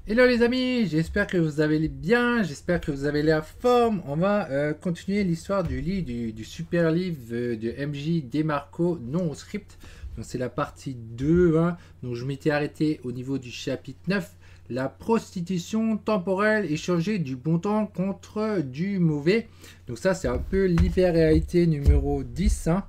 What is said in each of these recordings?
Hello les amis, j'espère que vous allez bien, j'espère que vous avez la forme. On va continuer l'histoire du livre, du super livre de MJ DeMarco, non au script. Donc c'est la partie 2, hein. Donc je m'étais arrêté au niveau du chapitre 9. La prostitution temporelle échangée du bon temps contre du mauvais. Donc ça c'est un peu l'hyper-réalité numéro 10, hein.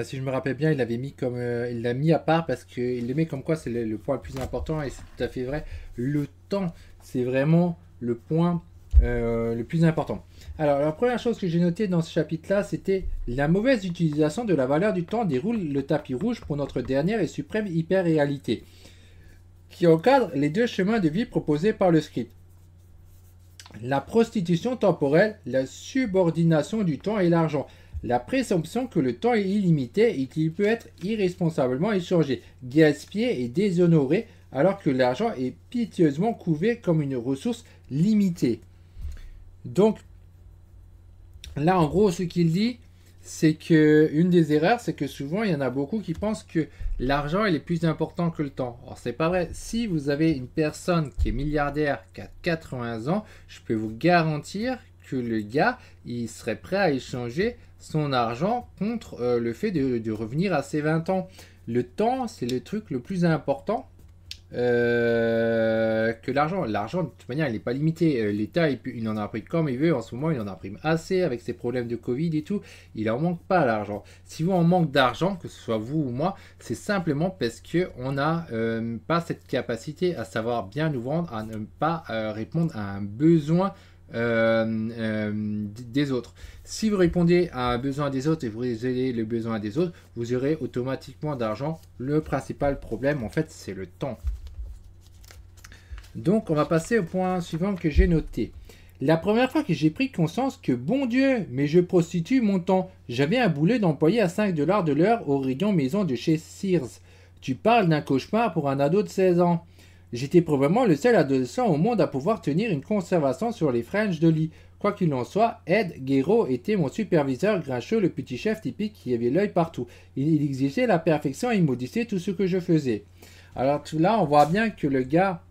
Si je me rappelle bien, il l'avait mis comme, il l'a mis à part parce qu'il le met comme quoi c'est le point le plus important et c'est tout à fait vrai. Le temps, c'est vraiment le point le plus important. Alors, la première chose que j'ai notée dans ce chapitre-là, c'était la mauvaise utilisation de la valeur du temps déroule le tapis rouge pour notre dernière et suprême hyper-réalité, qui encadre les deux chemins de vie proposés par le script. La prostitution temporelle, la subordination du temps et l'argent. La présomption que le temps est illimité et qu'il peut être irresponsablement échangé, gaspillé et déshonoré, alors que l'argent est piteusement couvé comme une ressource limitée. Donc, là, en gros, ce qu'il dit, c'est que une des erreurs, c'est que souvent, il y en a beaucoup qui pensent que l'argent est plus important que le temps. Or, c'est pas vrai. Si vous avez une personne qui est milliardaire, qui a 80 ans, je peux vous garantir que le gars, il serait prêt à échanger son argent contre le fait de revenir à ses 20 ans. Le temps, c'est le truc le plus important que l'argent. L'argent, de toute manière, il n'est pas limité. L'État, il en imprime comme il veut. En ce moment, il en imprime assez avec ses problèmes de Covid et tout. Il en manque pas l'argent. Si vous en manque d'argent, que ce soit vous ou moi, c'est simplement parce qu'on n'a pas cette capacité à savoir bien nous vendre, à ne pas répondre à un besoin des autres. Si vous répondez à un besoin des autres et vous aidez le besoin des autres, vous aurez automatiquement d'argent. Le principal problème, en fait, c'est le temps. Donc, on va passer au point suivant que j'ai noté. La première fois que j'ai pris conscience que, bon Dieu, mais je prostitue mon temps. J'avais un boulet d'employé à 5$ de l'heure au rayon maison de chez Sears. Tu parles d'un cauchemar pour un ado de 16 ans. J'étais probablement le seul adolescent au monde à pouvoir tenir une conservation sur les franges de lit. Quoi qu'il en soit, Ed Guéraud était mon superviseur grincheux, le petit chef typique qui avait l'œil partout. Il exigeait la perfection et il maudissait tout ce que je faisais. Alors là, on voit bien que le gars,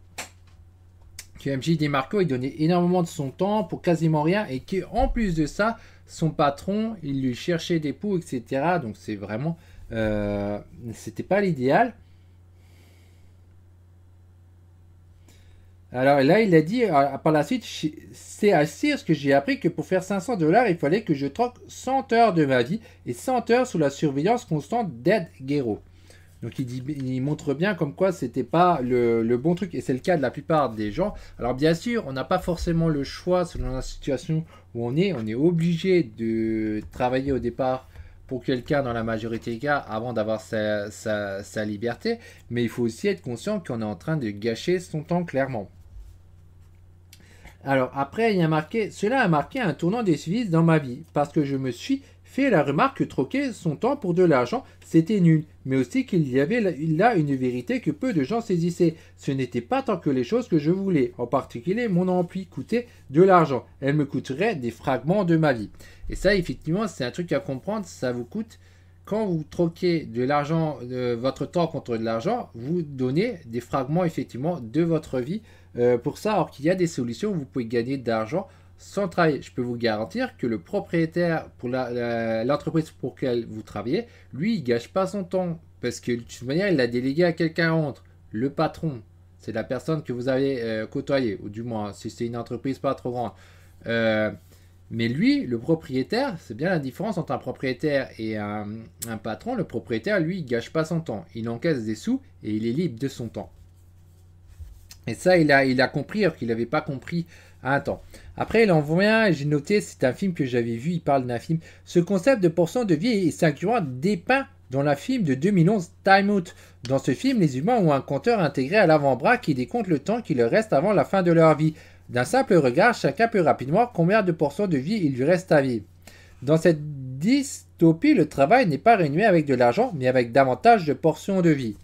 que MJ DeMarco, il donnait énormément de son temps pour quasiment rien et qu'en plus de ça, son patron, il lui cherchait des poux, etc. Donc c'est vraiment, c'était pas l'idéal. Alors là, il a dit par la suite, c'est à Sears que j'ai appris que pour faire 500$, il fallait que je troque 100 heures de ma vie et 100 heures sous la surveillance constante d'Ed Guéraud. Donc il montre bien comme quoi c'était pas le bon truc et c'est le cas de la plupart des gens. Alors bien sûr, on n'a pas forcément le choix selon la situation où on est obligé de travailler au départ pour quelqu'un dans la majorité des cas avant d'avoir sa liberté, mais il faut aussi être conscient qu'on est en train de gâcher son temps clairement. Alors après, il y a marqué, cela a marqué un tournant décisif dans ma vie, parce que je me suis fait la remarque que troquer son temps pour de l'argent, c'était nul, mais aussi qu'il y avait là une vérité que peu de gens saisissaient. Ce n'était pas tant que les choses que je voulais, en particulier mon empli coûtait de l'argent, elle me coûterait des fragments de ma vie. Et ça, effectivement, c'est un truc à comprendre, ça vous coûte. Quand vous troquez de l'argent, votre temps contre de l'argent, vous donnez des fragments effectivement de votre vie pour ça, alors qu'il y a des solutions où vous pouvez gagner de l'argent sans travailler. Je peux vous garantir que le propriétaire pour l'entreprise pour laquelle vous travaillez, lui, il ne gâche pas son temps parce que de toute manière, il l'a délégué à quelqu'un d'autre. Le patron, c'est la personne que vous avez côtoyée, ou du moins, si c'est une entreprise pas trop grande. Euh, mais lui, le propriétaire, c'est bien la différence entre un propriétaire et un patron. Le propriétaire, lui, il gâche pas son temps. Il encaisse des sous et il est libre de son temps. Et ça, il a compris alors qu'il n'avait pas compris à un temps. Après, il en vient, j'ai noté, c'est un film que j'avais vu, il parle d'un film. Ce concept de portion de vie est singulièrement dépeint dans le film de 2011 Time Out. Dans ce film, les humains ont un compteur intégré à l'avant-bras qui décompte le temps qui leur reste avant la fin de leur vie. D'un simple regard, chacun peut rapidement combien de portions de vie il lui reste à vivre. Dans cette dystopie, le travail n'est pas rémunéré avec de l'argent, mais avec davantage de portions de vie.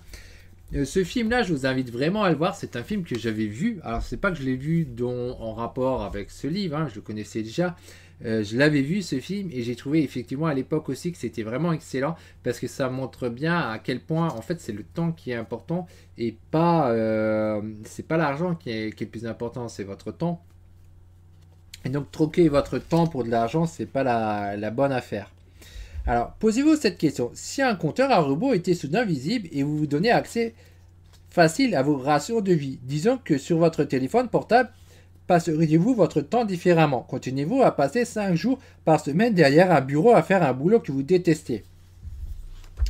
Ce film-là, je vous invite vraiment à le voir. C'est un film que j'avais vu. Alors, c'est pas que je l'ai vu en rapport avec ce livre, hein, je le connaissais déjà. Je l'avais vu ce film et j'ai trouvé effectivement à l'époque aussi que c'était vraiment excellent parce que ça montre bien à quel point en fait c'est le temps qui est important et pas c'est pas l'argent qui est le plus important, c'est votre temps. Et donc troquer votre temps pour de l'argent, c'est pas la bonne affaire. Alors posez-vous cette question. Si un compteur à rebours était soudain visible et vous vous donnez accès facile à vos ratios de vie, disons que sur votre téléphone portable, passeriez-vous votre temps différemment? Continuez-vous à passer 5 jours par semaine derrière un bureau à faire un boulot que vous détestez?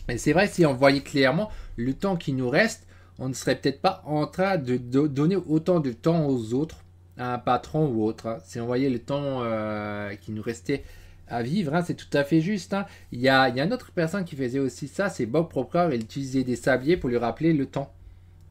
Et c'est vrai, si on voyait clairement le temps qui nous reste, on ne serait peut-être pas en train de donner autant de temps aux autres, à un patron ou autre. Hein. Si on voyait le temps qui nous restait à vivre, hein, c'est tout à fait juste. Hein. Il y a une autre personne qui faisait aussi ça, c'est Bob Proctor. Il utilisait des sabliers pour lui rappeler le temps.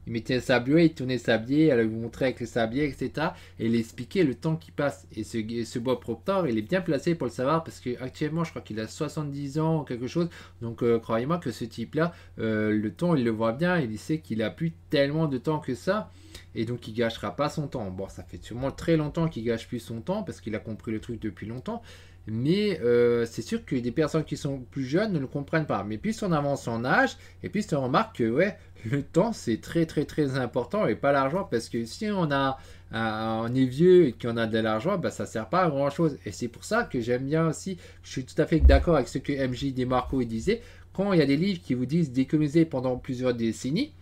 Il mettait un sablier, il tournait le sablier, elle lui montrait avec le sablier, etc. Et il expliquait le temps qui passe. Et ce Bob Proctor, il est bien placé pour le savoir parce qu'actuellement, je crois qu'il a 70 ans ou quelque chose. Donc, croyez-moi que ce type-là, le temps, il le voit bien. Il sait qu'il a plus tellement de temps que ça. Et donc, il gâchera pas son temps. Bon, ça fait sûrement très longtemps qu'il gâche plus son temps parce qu'il a compris le truc depuis longtemps. Mais c'est sûr que des personnes qui sont plus jeunes ne le comprennent pas. Mais plus on avance en âge, et puis on remarque que ouais, le temps c'est très très très important et pas l'argent. Parce que si on est vieux et qu'on a de l'argent, bah, ça ne sert pas à grand chose. Et c'est pour ça que j'aime bien aussi, je suis tout à fait d'accord avec ce que MJ DeMarco disait. Quand il y a des livres qui vous disent d'économiser pendant plusieurs décennies,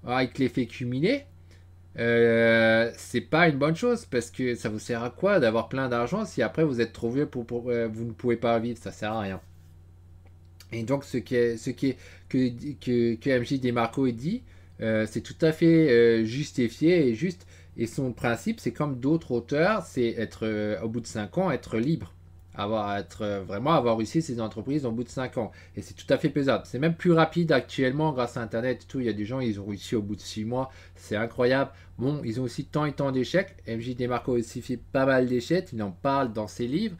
avec l'effet cumulé, c'est pas une bonne chose parce que ça vous sert à quoi d'avoir plein d'argent si après vous êtes trop vieux vous ne pouvez pas vivre, ça sert à rien. Et donc que MJ DeMarco dit, c'est tout à fait justifié et juste. Et son principe, c'est comme d'autres auteurs, c'est être au bout de 5 ans être libre. Vraiment avoir réussi ses entreprises au bout de 5 ans. Et c'est tout à fait pesable. C'est même plus rapide actuellement grâce à Internet et tout. Il y a des gens, ils ont réussi au bout de 6 mois. C'est incroyable. Bon, ils ont aussi tant et tant d'échecs. MJ DeMarco aussi fait pas mal d'échecs. Il en parle dans ses livres.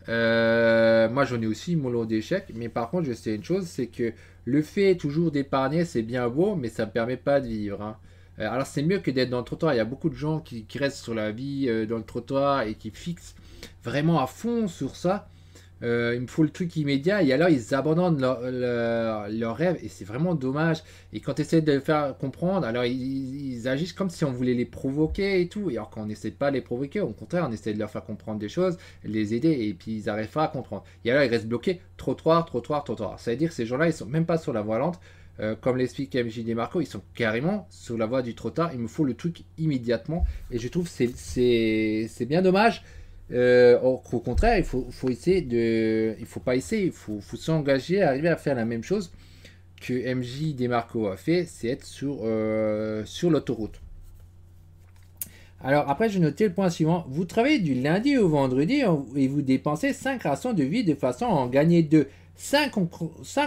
Moi, j'en ai aussi mon lot d'échecs. Mais par contre, je sais une chose, c'est que le fait toujours d'épargner, c'est bien beau, mais ça ne me permet pas de vivre. Hein. Alors, c'est mieux que d'être dans le trottoir. Il y a beaucoup de gens qui restent sur la vie dans le trottoir et qui fixent vraiment à fond sur ça. Il me faut le truc immédiat et alors ils abandonnent leur rêve et c'est vraiment dommage. Et quand tu essaies de les faire comprendre, alors ils agissent comme si on voulait les provoquer et tout. Et alors qu'on n'essaie pas de les provoquer, au contraire, on essaie de leur faire comprendre des choses, les aider et puis ils n'arrivent pas à comprendre. Et alors ils restent bloqués, trottoir, trottoir, trottoir. Ça veut dire que ces gens-là, ils sont même pas sur la voie lente. Comme l'explique MJ DeMarco, ils sont carrément sur la voie du trottoir. Il me faut le truc immédiatement et je trouve que c'est bien dommage. Au contraire, faut essayer il faut pas essayer, il faut s'engager à arriver à faire la même chose que MJ DeMarco a fait, c'est être sur l'autoroute. Alors après, j'ai noté le point suivant. Vous travaillez du lundi au vendredi et vous dépensez 5 rations de vie de façon à en gagner 2. 5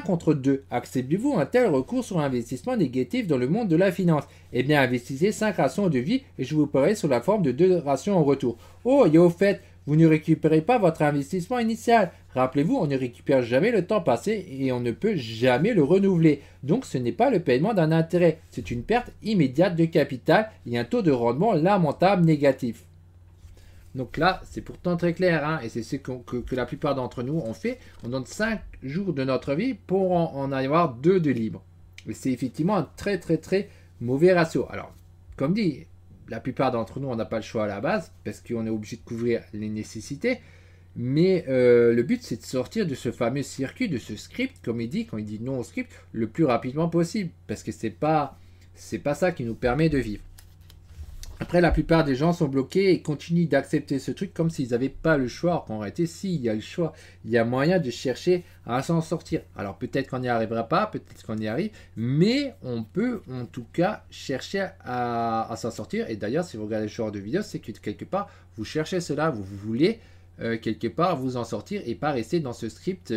contre 2. Acceptez-vous un tel recours sur investissement négatif dans le monde de la finance? Eh bien, investissez 5 rations de vie et je vous paierai sous la forme de 2 rations en retour. Oh, et au fait, vous ne récupérez pas votre investissement initial. Rappelez-vous, on ne récupère jamais le temps passé et on ne peut jamais le renouveler. Donc ce n'est pas le paiement d'un intérêt, c'est une perte immédiate de capital et un taux de rendement lamentable négatif. Donc là, c'est pourtant très clair, hein, et c'est ce que la plupart d'entre nous ont fait. On donne 5 jours de notre vie pour en avoir 2 de libre. Et c'est effectivement un très très très mauvais ratio. Alors, comme dit, la plupart d'entre nous, on n'a pas le choix à la base, parce qu'on est obligé de couvrir les nécessités. Mais le but, c'est de sortir de ce fameux circuit, de ce script, comme il dit, quand il dit non au script, le plus rapidement possible. Parce que c'est pas ça qui nous permet de vivre. Après, la plupart des gens sont bloqués et continuent d'accepter ce truc comme s'ils n'avaient pas le choix. Alors qu'en réalité, si, il y a le choix. Il y a moyen de chercher à s'en sortir. Alors peut-être qu'on n'y arrivera pas, peut-être qu'on y arrive, mais on peut en tout cas chercher à s'en sortir. Et d'ailleurs, si vous regardez ce genre de vidéo, c'est que quelque part, vous cherchez cela, vous voulez quelque part vous en sortir et pas rester dans ce script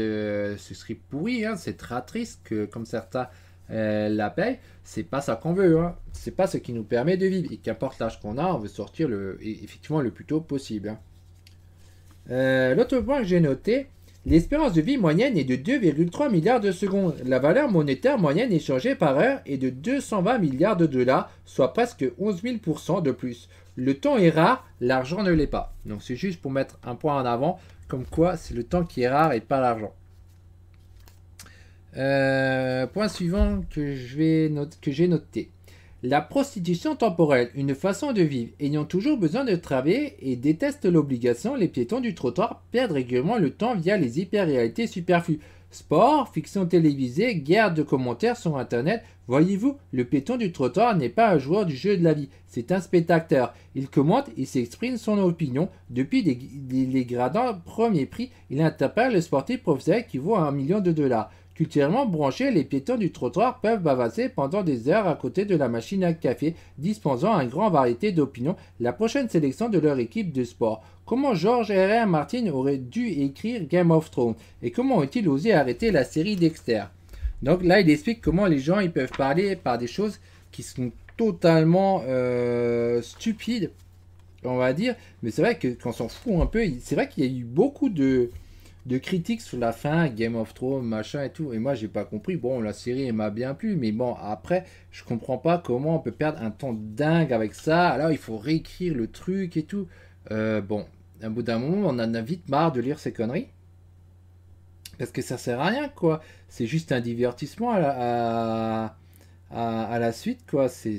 pourri, hein, cette ratrice que comme certains l'appellent. C'est pas ça qu'on veut, hein. C'est pas ce qui nous permet de vivre. Et qu'importe l'âge qu'on a, on veut sortir effectivement le plus tôt possible. Hein. L'autre point que j'ai noté, l'espérance de vie moyenne est de 2,3 milliards de secondes. La valeur monétaire moyenne échangée par heure est de 220 milliards de dollars, soit presque 11 000% de plus. Le temps est rare, l'argent ne l'est pas. Donc c'est juste pour mettre un point en avant Comme quoi, c'est le temps qui est rare et pas l'argent. Point suivant que j'ai noté. La prostitution temporelle, une façon de vivre. Ayant toujours besoin de travailler et détestent l'obligation, les piétons du trottoir perdent régulièrement le temps via les hyper-réalités superflues. Sport, fiction télévisée, guerre de commentaires sur Internet. Voyez-vous, le piéton du trottoir n'est pas un joueur du jeu de la vie, c'est un spectateur. Il commente, il s'exprime son opinion. Depuis les gradins premier prix, il interpelle le sportif professionnel qui vaut $1 million. Culturellement branchés, les piétons du trottoir peuvent bavasser pendant des heures à côté de la machine à café, dispensant une grande variété d'opinions, la prochaine sélection de leur équipe de sport. Comment George R.R. Martin aurait dû écrire Game of Thrones et comment ont-ils osé arrêter la série Dexter? Donc là, il explique comment les gens ils peuvent parler par des choses qui sont totalement stupides, on va dire, mais c'est vrai qu'on s'en fout un peu. C'est vrai qu'il y a eu beaucoup de critiques sur la fin, Game of Thrones, machin et tout. Et moi, j'ai pas compris. Bon, la série, elle m'a bien plu. Mais bon, après, je comprends pas comment on peut perdre un temps dingue avec ça. Alors, il faut réécrire le truc et tout. Bon, à bout d'un moment, on en a vite marre de lire ces conneries. Parce que ça sert à rien, quoi. C'est juste un divertissement à la suite, quoi. C'est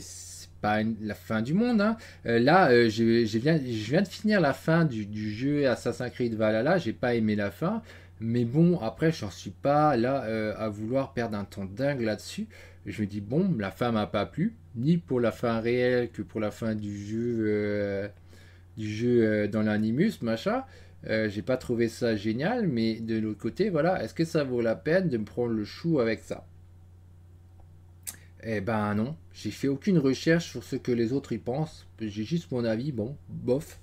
pas la fin du monde, hein. Là, je viens de finir la fin du jeu Assassin's Creed Valhalla. J'ai pas aimé la fin, mais bon, après, j'en suis pas là à vouloir perdre un temps dingue là-dessus. Je me dis bon, la fin m'a pas plu, ni pour la fin réelle que pour la fin du jeu dans l'animus, machin. J'ai pas trouvé ça génial, mais de l'autre côté, voilà, est-ce que ça vaut la peine de me prendre le chou avec ça? Eh ben non, j'ai fait aucune recherche sur ce que les autres y pensent. J'ai juste mon avis, bon, bof.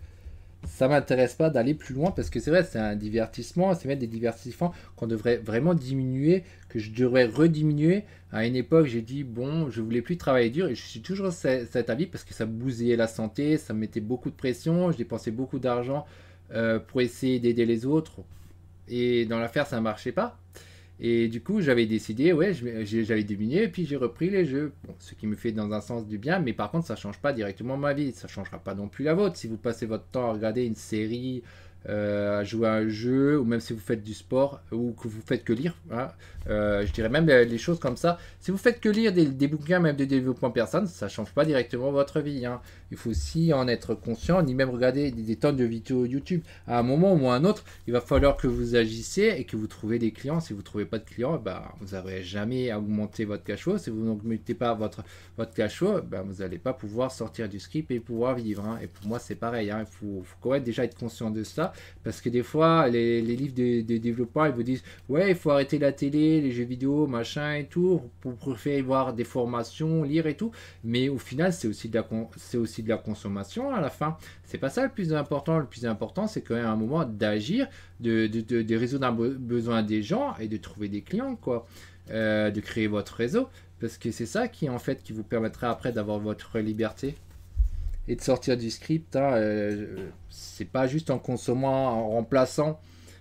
Ça m'intéresse pas d'aller plus loin parce que c'est vrai, c'est un divertissement, c'est même des divertissements qu'on devrait vraiment diminuer, que je devrais rediminuer. À une époque, j'ai dit bon, je voulais plus travailler dur et je suis toujours cet avis parce que ça me bousillait la santé, ça me mettait beaucoup de pression, je dépensais beaucoup d'argent pour essayer d'aider les autres et dans l'affaire ça ne marchait pas. Et du coup, j'avais décidé, ouais, j'avais diminué et puis j'ai repris les jeux. Bon, ce qui me fait dans un sens du bien, mais par contre, ça ne change pas directement ma vie. Ça ne changera pas non plus la vôtre. Si vous passez votre temps à regarder une série, à jouer à un jeu, ou même si vous faites du sport, ou que vous faites que lire, hein, je dirais même les choses comme ça. Si vous faites que lire des bouquins, même de développement personnel, ça ne change pas directement votre vie, hein. Il faut aussi en être conscient, ni même regarder des tonnes de vidéos YouTube. À un moment ou à un autre, il va falloir que vous agissiez et que vous trouvez des clients. Si vous ne trouvez pas de clients, ben, vous n'aurez jamais augmenté votre cash flow. Si vous n'augmentez pas votre cash flow, ben, vous n'allez pas pouvoir sortir du script et pouvoir vivre, hein. Et pour moi, c'est pareil, hein. Il faut quand même déjà être conscient de ça. Parce que des fois, les livres de développeurs, ils vous disent ouais, il faut arrêter la télé, les jeux vidéo, machin et tout, pour faire voir des formations, lire et tout. Mais au final, c'est aussi de la consommation à la fin. C'est pas ça le plus important. Le plus important, c'est quand même un moment d'agir, de résoudre un besoin des gens et de trouver des clients, quoi. De créer votre réseau. Parce que c'est ça qui, en fait, qui vous permettra après d'avoir votre liberté et de sortir du script, hein. C'est pas juste en consommant, en remplaçant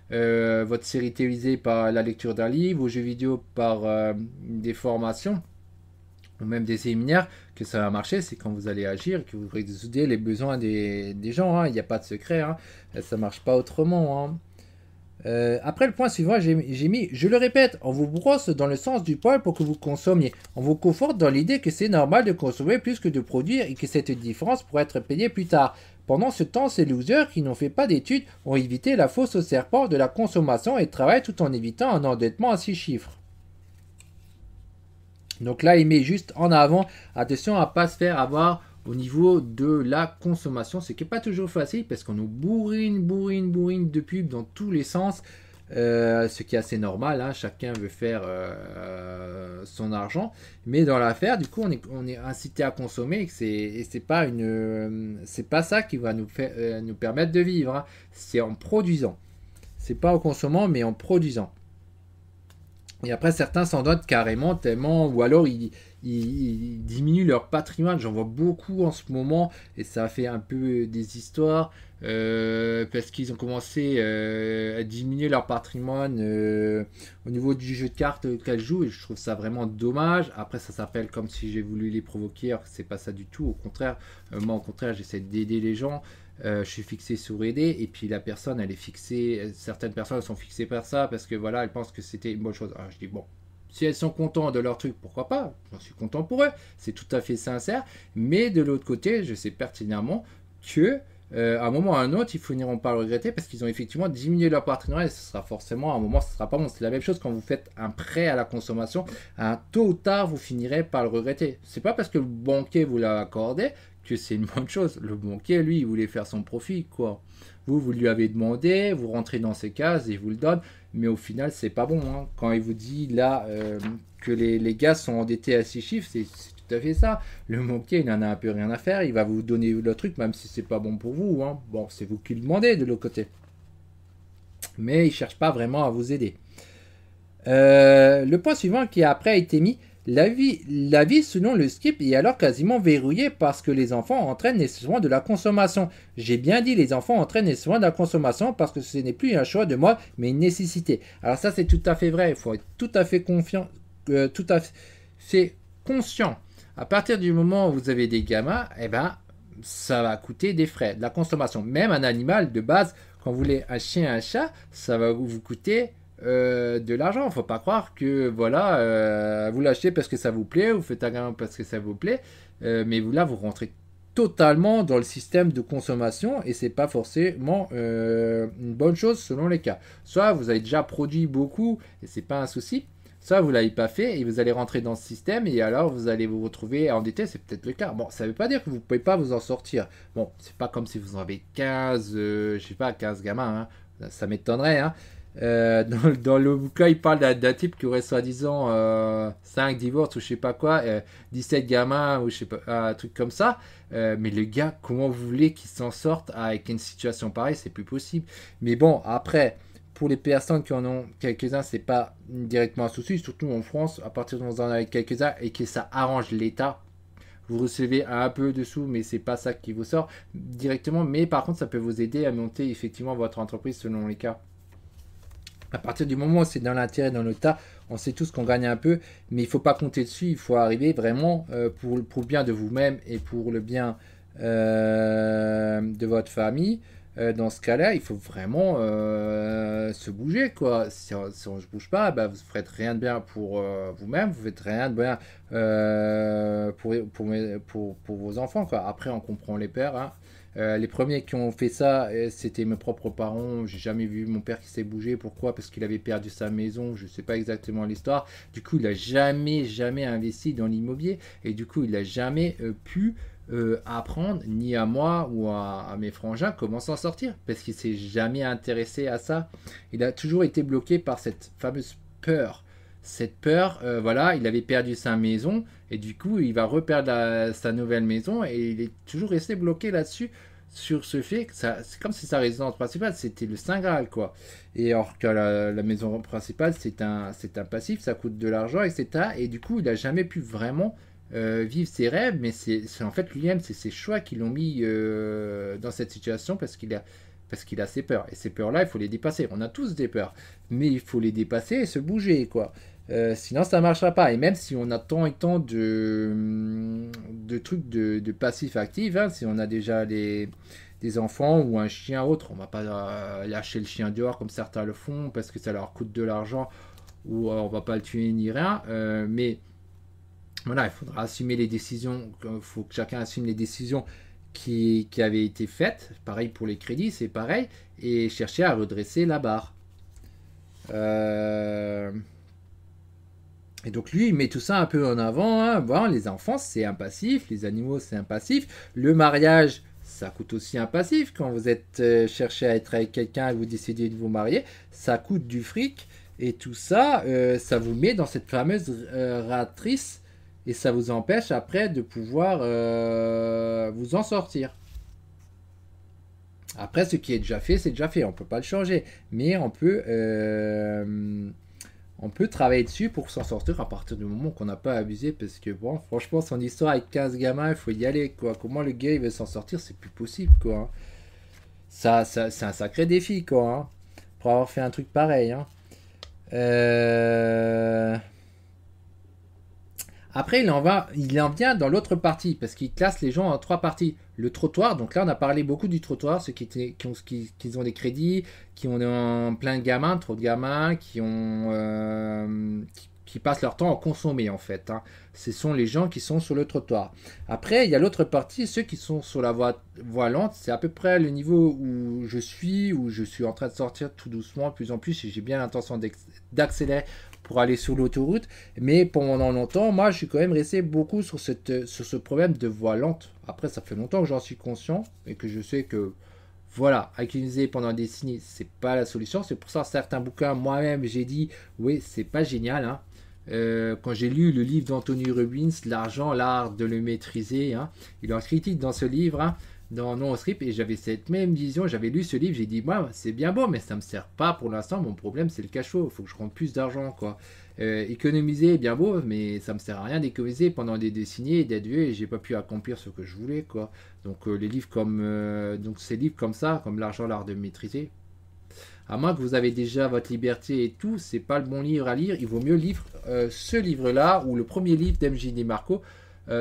votre série télévisée par la lecture d'un livre, vos jeux vidéo par des formations ou même des séminaires que ça va marcher. C'est quand vous allez agir que vous résoudrez les besoins des gens, hein. Il n'y a pas de secret, hein. Ça marche pas autrement, hein. Après le point suivant, j'ai mis, je le répète, on vous brosse dans le sens du poil pour que vous consommiez. On vous conforte dans l'idée que c'est normal de consommer plus que de produire et que cette différence pourrait être payée plus tard. Pendant ce temps, ces losers qui n'ont fait pas d'études ont évité la fosse au serpent de la consommation et travaillent tout en évitant un endettement à 6 chiffres. Donc là, il met juste en avant, attention à ne pas se faire avoir au niveau de la consommation, ce qui n'est pas toujours facile parce qu'on nous bourrine de pubs dans tous les sens, ce qui est assez normal, hein. Chacun veut faire son argent, mais dans l'affaire, du coup, on est incité à consommer et c'est pas ça qui va nous permettre de vivre, hein. C'est en produisant, c'est pas en consommant, mais en produisant. Et après, certains s'en donnent carrément tellement, ou alors ils ils diminuent leur patrimoine. J'en vois beaucoup en ce moment et ça fait un peu des histoires parce qu'ils ont commencé à diminuer leur patrimoine au niveau du jeu de cartes qu'elles jouent et je trouve ça vraiment dommage. Après, ça s'appelle comme si j'ai voulu les provoquer, alors que c'est pas ça du tout. Au contraire, moi, au contraire, j'essaie d'aider les gens. Je suis fixé sur aider et puis la personne elle est fixée, certaines personnes sont fixées par ça parce que voilà elles pensent que c'était une bonne chose. Alors je dis bon, si elles sont contentes de leur truc, pourquoi pas, j'en suis content pour eux, c'est tout à fait sincère, mais de l'autre côté je sais pertinemment que à un moment ou à un autre ils finiront par le regretter parce qu'ils ont effectivement diminué leur partenariat et ce sera forcément à un moment ce sera pas bon. C'est la même chose quand vous faites un prêt à la consommation, tôt ou tard vous finirez par le regretter. C'est pas parce que le banquier vous l'a accordé que c'est une bonne chose. Le banquier, lui, il voulait faire son profit, quoi. Vous lui avez demandé, vous rentrez dans ses cases, il vous le donne, mais au final, c'est pas bon. Hein. Quand il vous dit là que les gars sont endettés à 6 chiffres, c'est tout à fait ça. Le banquier, il en a un peu rien à faire, il va vous donner le truc, même si c'est pas bon pour vous. Hein. Bon, c'est vous qui le demandez de l'autre côté. Mais il cherche pas vraiment à vous aider. Le point suivant qui a après été mis, la vie selon le skip est alors quasiment verrouillée parce que les enfants entraînent nécessairement de la consommation. J'ai bien dit les enfants entraînent nécessairement de la consommation parce que ce n'est plus un choix de moi mais une nécessité. Alors ça c'est tout à fait vrai, il faut être tout à fait confiant, tout à fait conscient. À partir du moment où vous avez des gamins, eh ben ça va coûter des frais, de la consommation. Même un animal de base, quand vous voulez un chien, un chat, ça va vous coûter de l'argent. Il ne faut pas croire que voilà, vous l'achetez parce que ça vous plaît, vous faites un gamin parce que ça vous plaît, mais vous là vous rentrez totalement dans le système de consommation et c'est pas forcément une bonne chose selon les cas. Soit vous avez déjà produit beaucoup et c'est pas un souci, soit vous l'avez pas fait et vous allez rentrer dans ce système et alors vous allez vous retrouver endetté, c'est peut-être le cas. Bon, ça veut pas dire que vous pouvez pas vous en sortir. Bon, c'est pas comme si vous en avez 15, je sais pas, 15 gamins, hein. Ça m'étonnerait, hein. Dans le bouquin, il parle d'un type qui aurait soi-disant 5 divorces ou je sais pas quoi, 17 gamins ou je sais pas, un truc comme ça. Mais le gars, comment vous voulez qu'il s'en sorte avec une situation pareille? C'est plus possible. Mais bon, après, pour les personnes qui en ont quelques-uns, c'est pas directement un souci, surtout en France, à partir du moment où vous en avez quelques-uns et que ça arrange l'État. Vous recevez un peu de sous, mais c'est pas ça qui vous sort directement. Mais par contre, ça peut vous aider à monter effectivement votre entreprise selon les cas. À partir du moment où c'est dans l'intérêt, dans le tas, on sait tous qu'on gagne un peu, mais il ne faut pas compter dessus. Il faut arriver vraiment pour le bien de vous-même et pour le bien de votre famille. Dans ce cas-là, il faut vraiment se bouger, quoi. Si on ne se bouge pas, bah, vous ne ferez rien de bien pour vous-même, vous ne faites rien de bien pour vos enfants, quoi. Après, on comprend les pères, hein. Les premiers qui ont fait ça, c'était mes propres parents. J'ai jamais vu mon père qui s'est bougé. Pourquoi? Parce qu'il avait perdu sa maison. Je ne sais pas exactement l'histoire. Du coup, il n'a jamais investi dans l'immobilier. Et du coup, il n'a jamais pu apprendre, ni à moi ou à mes frangins, comment s'en sortir. Parce qu'il s'est jamais intéressé à ça. Il a toujours été bloqué par cette fameuse peur. Cette peur, voilà, il avait perdu sa maison et du coup il va reperdre sa nouvelle maison et il est toujours resté bloqué là-dessus sur ce fait que c'est comme si sa résidence principale c'était le Saint Graal, quoi. Et alors que la maison principale c'est un passif, ça coûte de l'argent, etc. Et du coup il n'a jamais pu vraiment vivre ses rêves, mais c'est en fait lui-même, c'est ses choix qui l'ont mis dans cette situation parce qu'il a ses peurs. Et ces peurs-là, il faut les dépasser. On a tous des peurs, mais il faut les dépasser et se bouger, quoi. Sinon, ça ne marchera pas. Et même si on a tant et tant de trucs de passif actif, hein, si on a déjà des enfants ou un chien autre, on ne va pas lâcher le chien dehors comme certains le font parce que ça leur coûte de l'argent ou on ne va pas le tuer ni rien. Mais voilà, il faudra assumer les décisions. Il faut que chacun assume les décisions qui avaient été faites. Pareil pour les crédits, c'est pareil. Et chercher à redresser la barre. Et donc lui, il met tout ça un peu en avant. Hein. Bon, les enfants, c'est un passif. Les animaux, c'est un passif. Le mariage, ça coûte aussi un passif. Quand vous êtes cherché à être avec quelqu'un et vous décidez de vous marier, ça coûte du fric. Et tout ça, ça vous met dans cette fameuse ratrice. Et ça vous empêche après de pouvoir vous en sortir. Après, ce qui est déjà fait, c'est déjà fait. On ne peut pas le changer. Mais On peut travailler dessus pour s'en sortir à partir du moment qu'on n'a pas abusé. Parce que bon, franchement, son histoire avec 15 gamins, il faut y aller, quoi. Comment le gars il veut s'en sortir, c'est plus possible, quoi. Hein. C'est un sacré défi, quoi. Hein, pour avoir fait un truc pareil. Hein. Euh... Après, il en vient dans l'autre partie, parce qu'il classe les gens en 3 parties. Le trottoir, donc là on a parlé beaucoup du trottoir, ceux qui ont des crédits, qui ont plein de gamins, trop de gamins, qui passent leur temps à consommer en fait. Hein. Ce sont les gens qui sont sur le trottoir. Après, il y a l'autre partie, ceux qui sont sur la voie lente, c'est à peu près le niveau où je suis en train de sortir tout doucement, de plus en plus, et j'ai bien l'intention d'accélérer pour aller sur l'autoroute. Mais pendant longtemps, moi, je suis quand même resté beaucoup sur ce problème de voie lente. Après, ça fait longtemps que j'en suis conscient et que je sais que, voilà, incliniser pendant des décennies, c'est pas la solution. C'est pour ça, certains bouquins, moi-même, j'ai dit, oui, c'est pas génial. Hein. Quand j'ai lu le livre d'Anthony Robbins, L'argent, l'art de le maîtriser, hein, il en critique dans ce livre, hein, dans Non au script, et j'avais cette même vision, j'avais lu ce livre, j'ai dit, moi, c'est bien beau, mais ça me sert pas pour l'instant, mon problème c'est le cash flow, il faut que je rentre plus d'argent, quoi. Économiser, bien beau, mais ça me sert à rien d'économiser pendant des décennies et d'être vieux, et j'ai pas pu accomplir ce que je voulais, quoi. Donc ces livres comme ça, comme L'argent, l'art de maîtriser, à moins que vous avez déjà votre liberté et tout, c'est pas le bon livre à lire. Il vaut mieux lire ce livre-là ou le premier livre d'MJ DeMarco.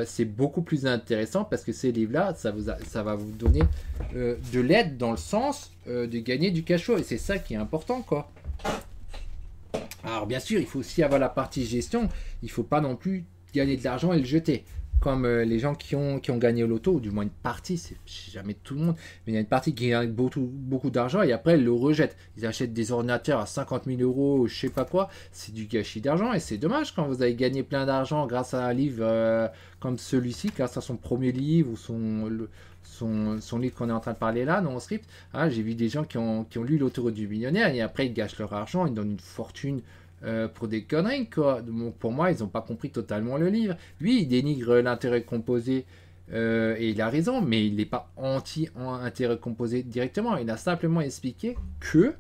C'est beaucoup plus intéressant parce que ces livres-là, ça va vous donner de l'aide dans le sens de gagner du cash flow. Et c'est ça qui est important, quoi. Alors bien sûr, il faut aussi avoir la partie gestion. Il ne faut pas non plus gagner de l'argent et le jeter. Comme les gens qui ont gagné au loto, ou du moins une partie, c'est jamais tout le monde, mais il y a une partie qui gagne beaucoup d'argent et après ils le rejettent. Ils achètent des ordinateurs à 50 000 euros, je sais pas quoi, c'est du gâchis d'argent et c'est dommage quand vous avez gagné plein d'argent grâce à un livre comme celui-ci, grâce à son premier livre ou son livre qu'on est en train de parler là, non script. Hein, j'ai vu des gens qui ont lu L'autoroute du millionnaire et après ils gâchent leur argent, ils donnent une fortune pour des conneries, quoi. Donc, pour moi, ils n'ont pas compris totalement le livre. Lui, il dénigre l'intérêt composé et il a raison, mais il n'est pas anti-intérêt composé directement. Il a simplement expliqué que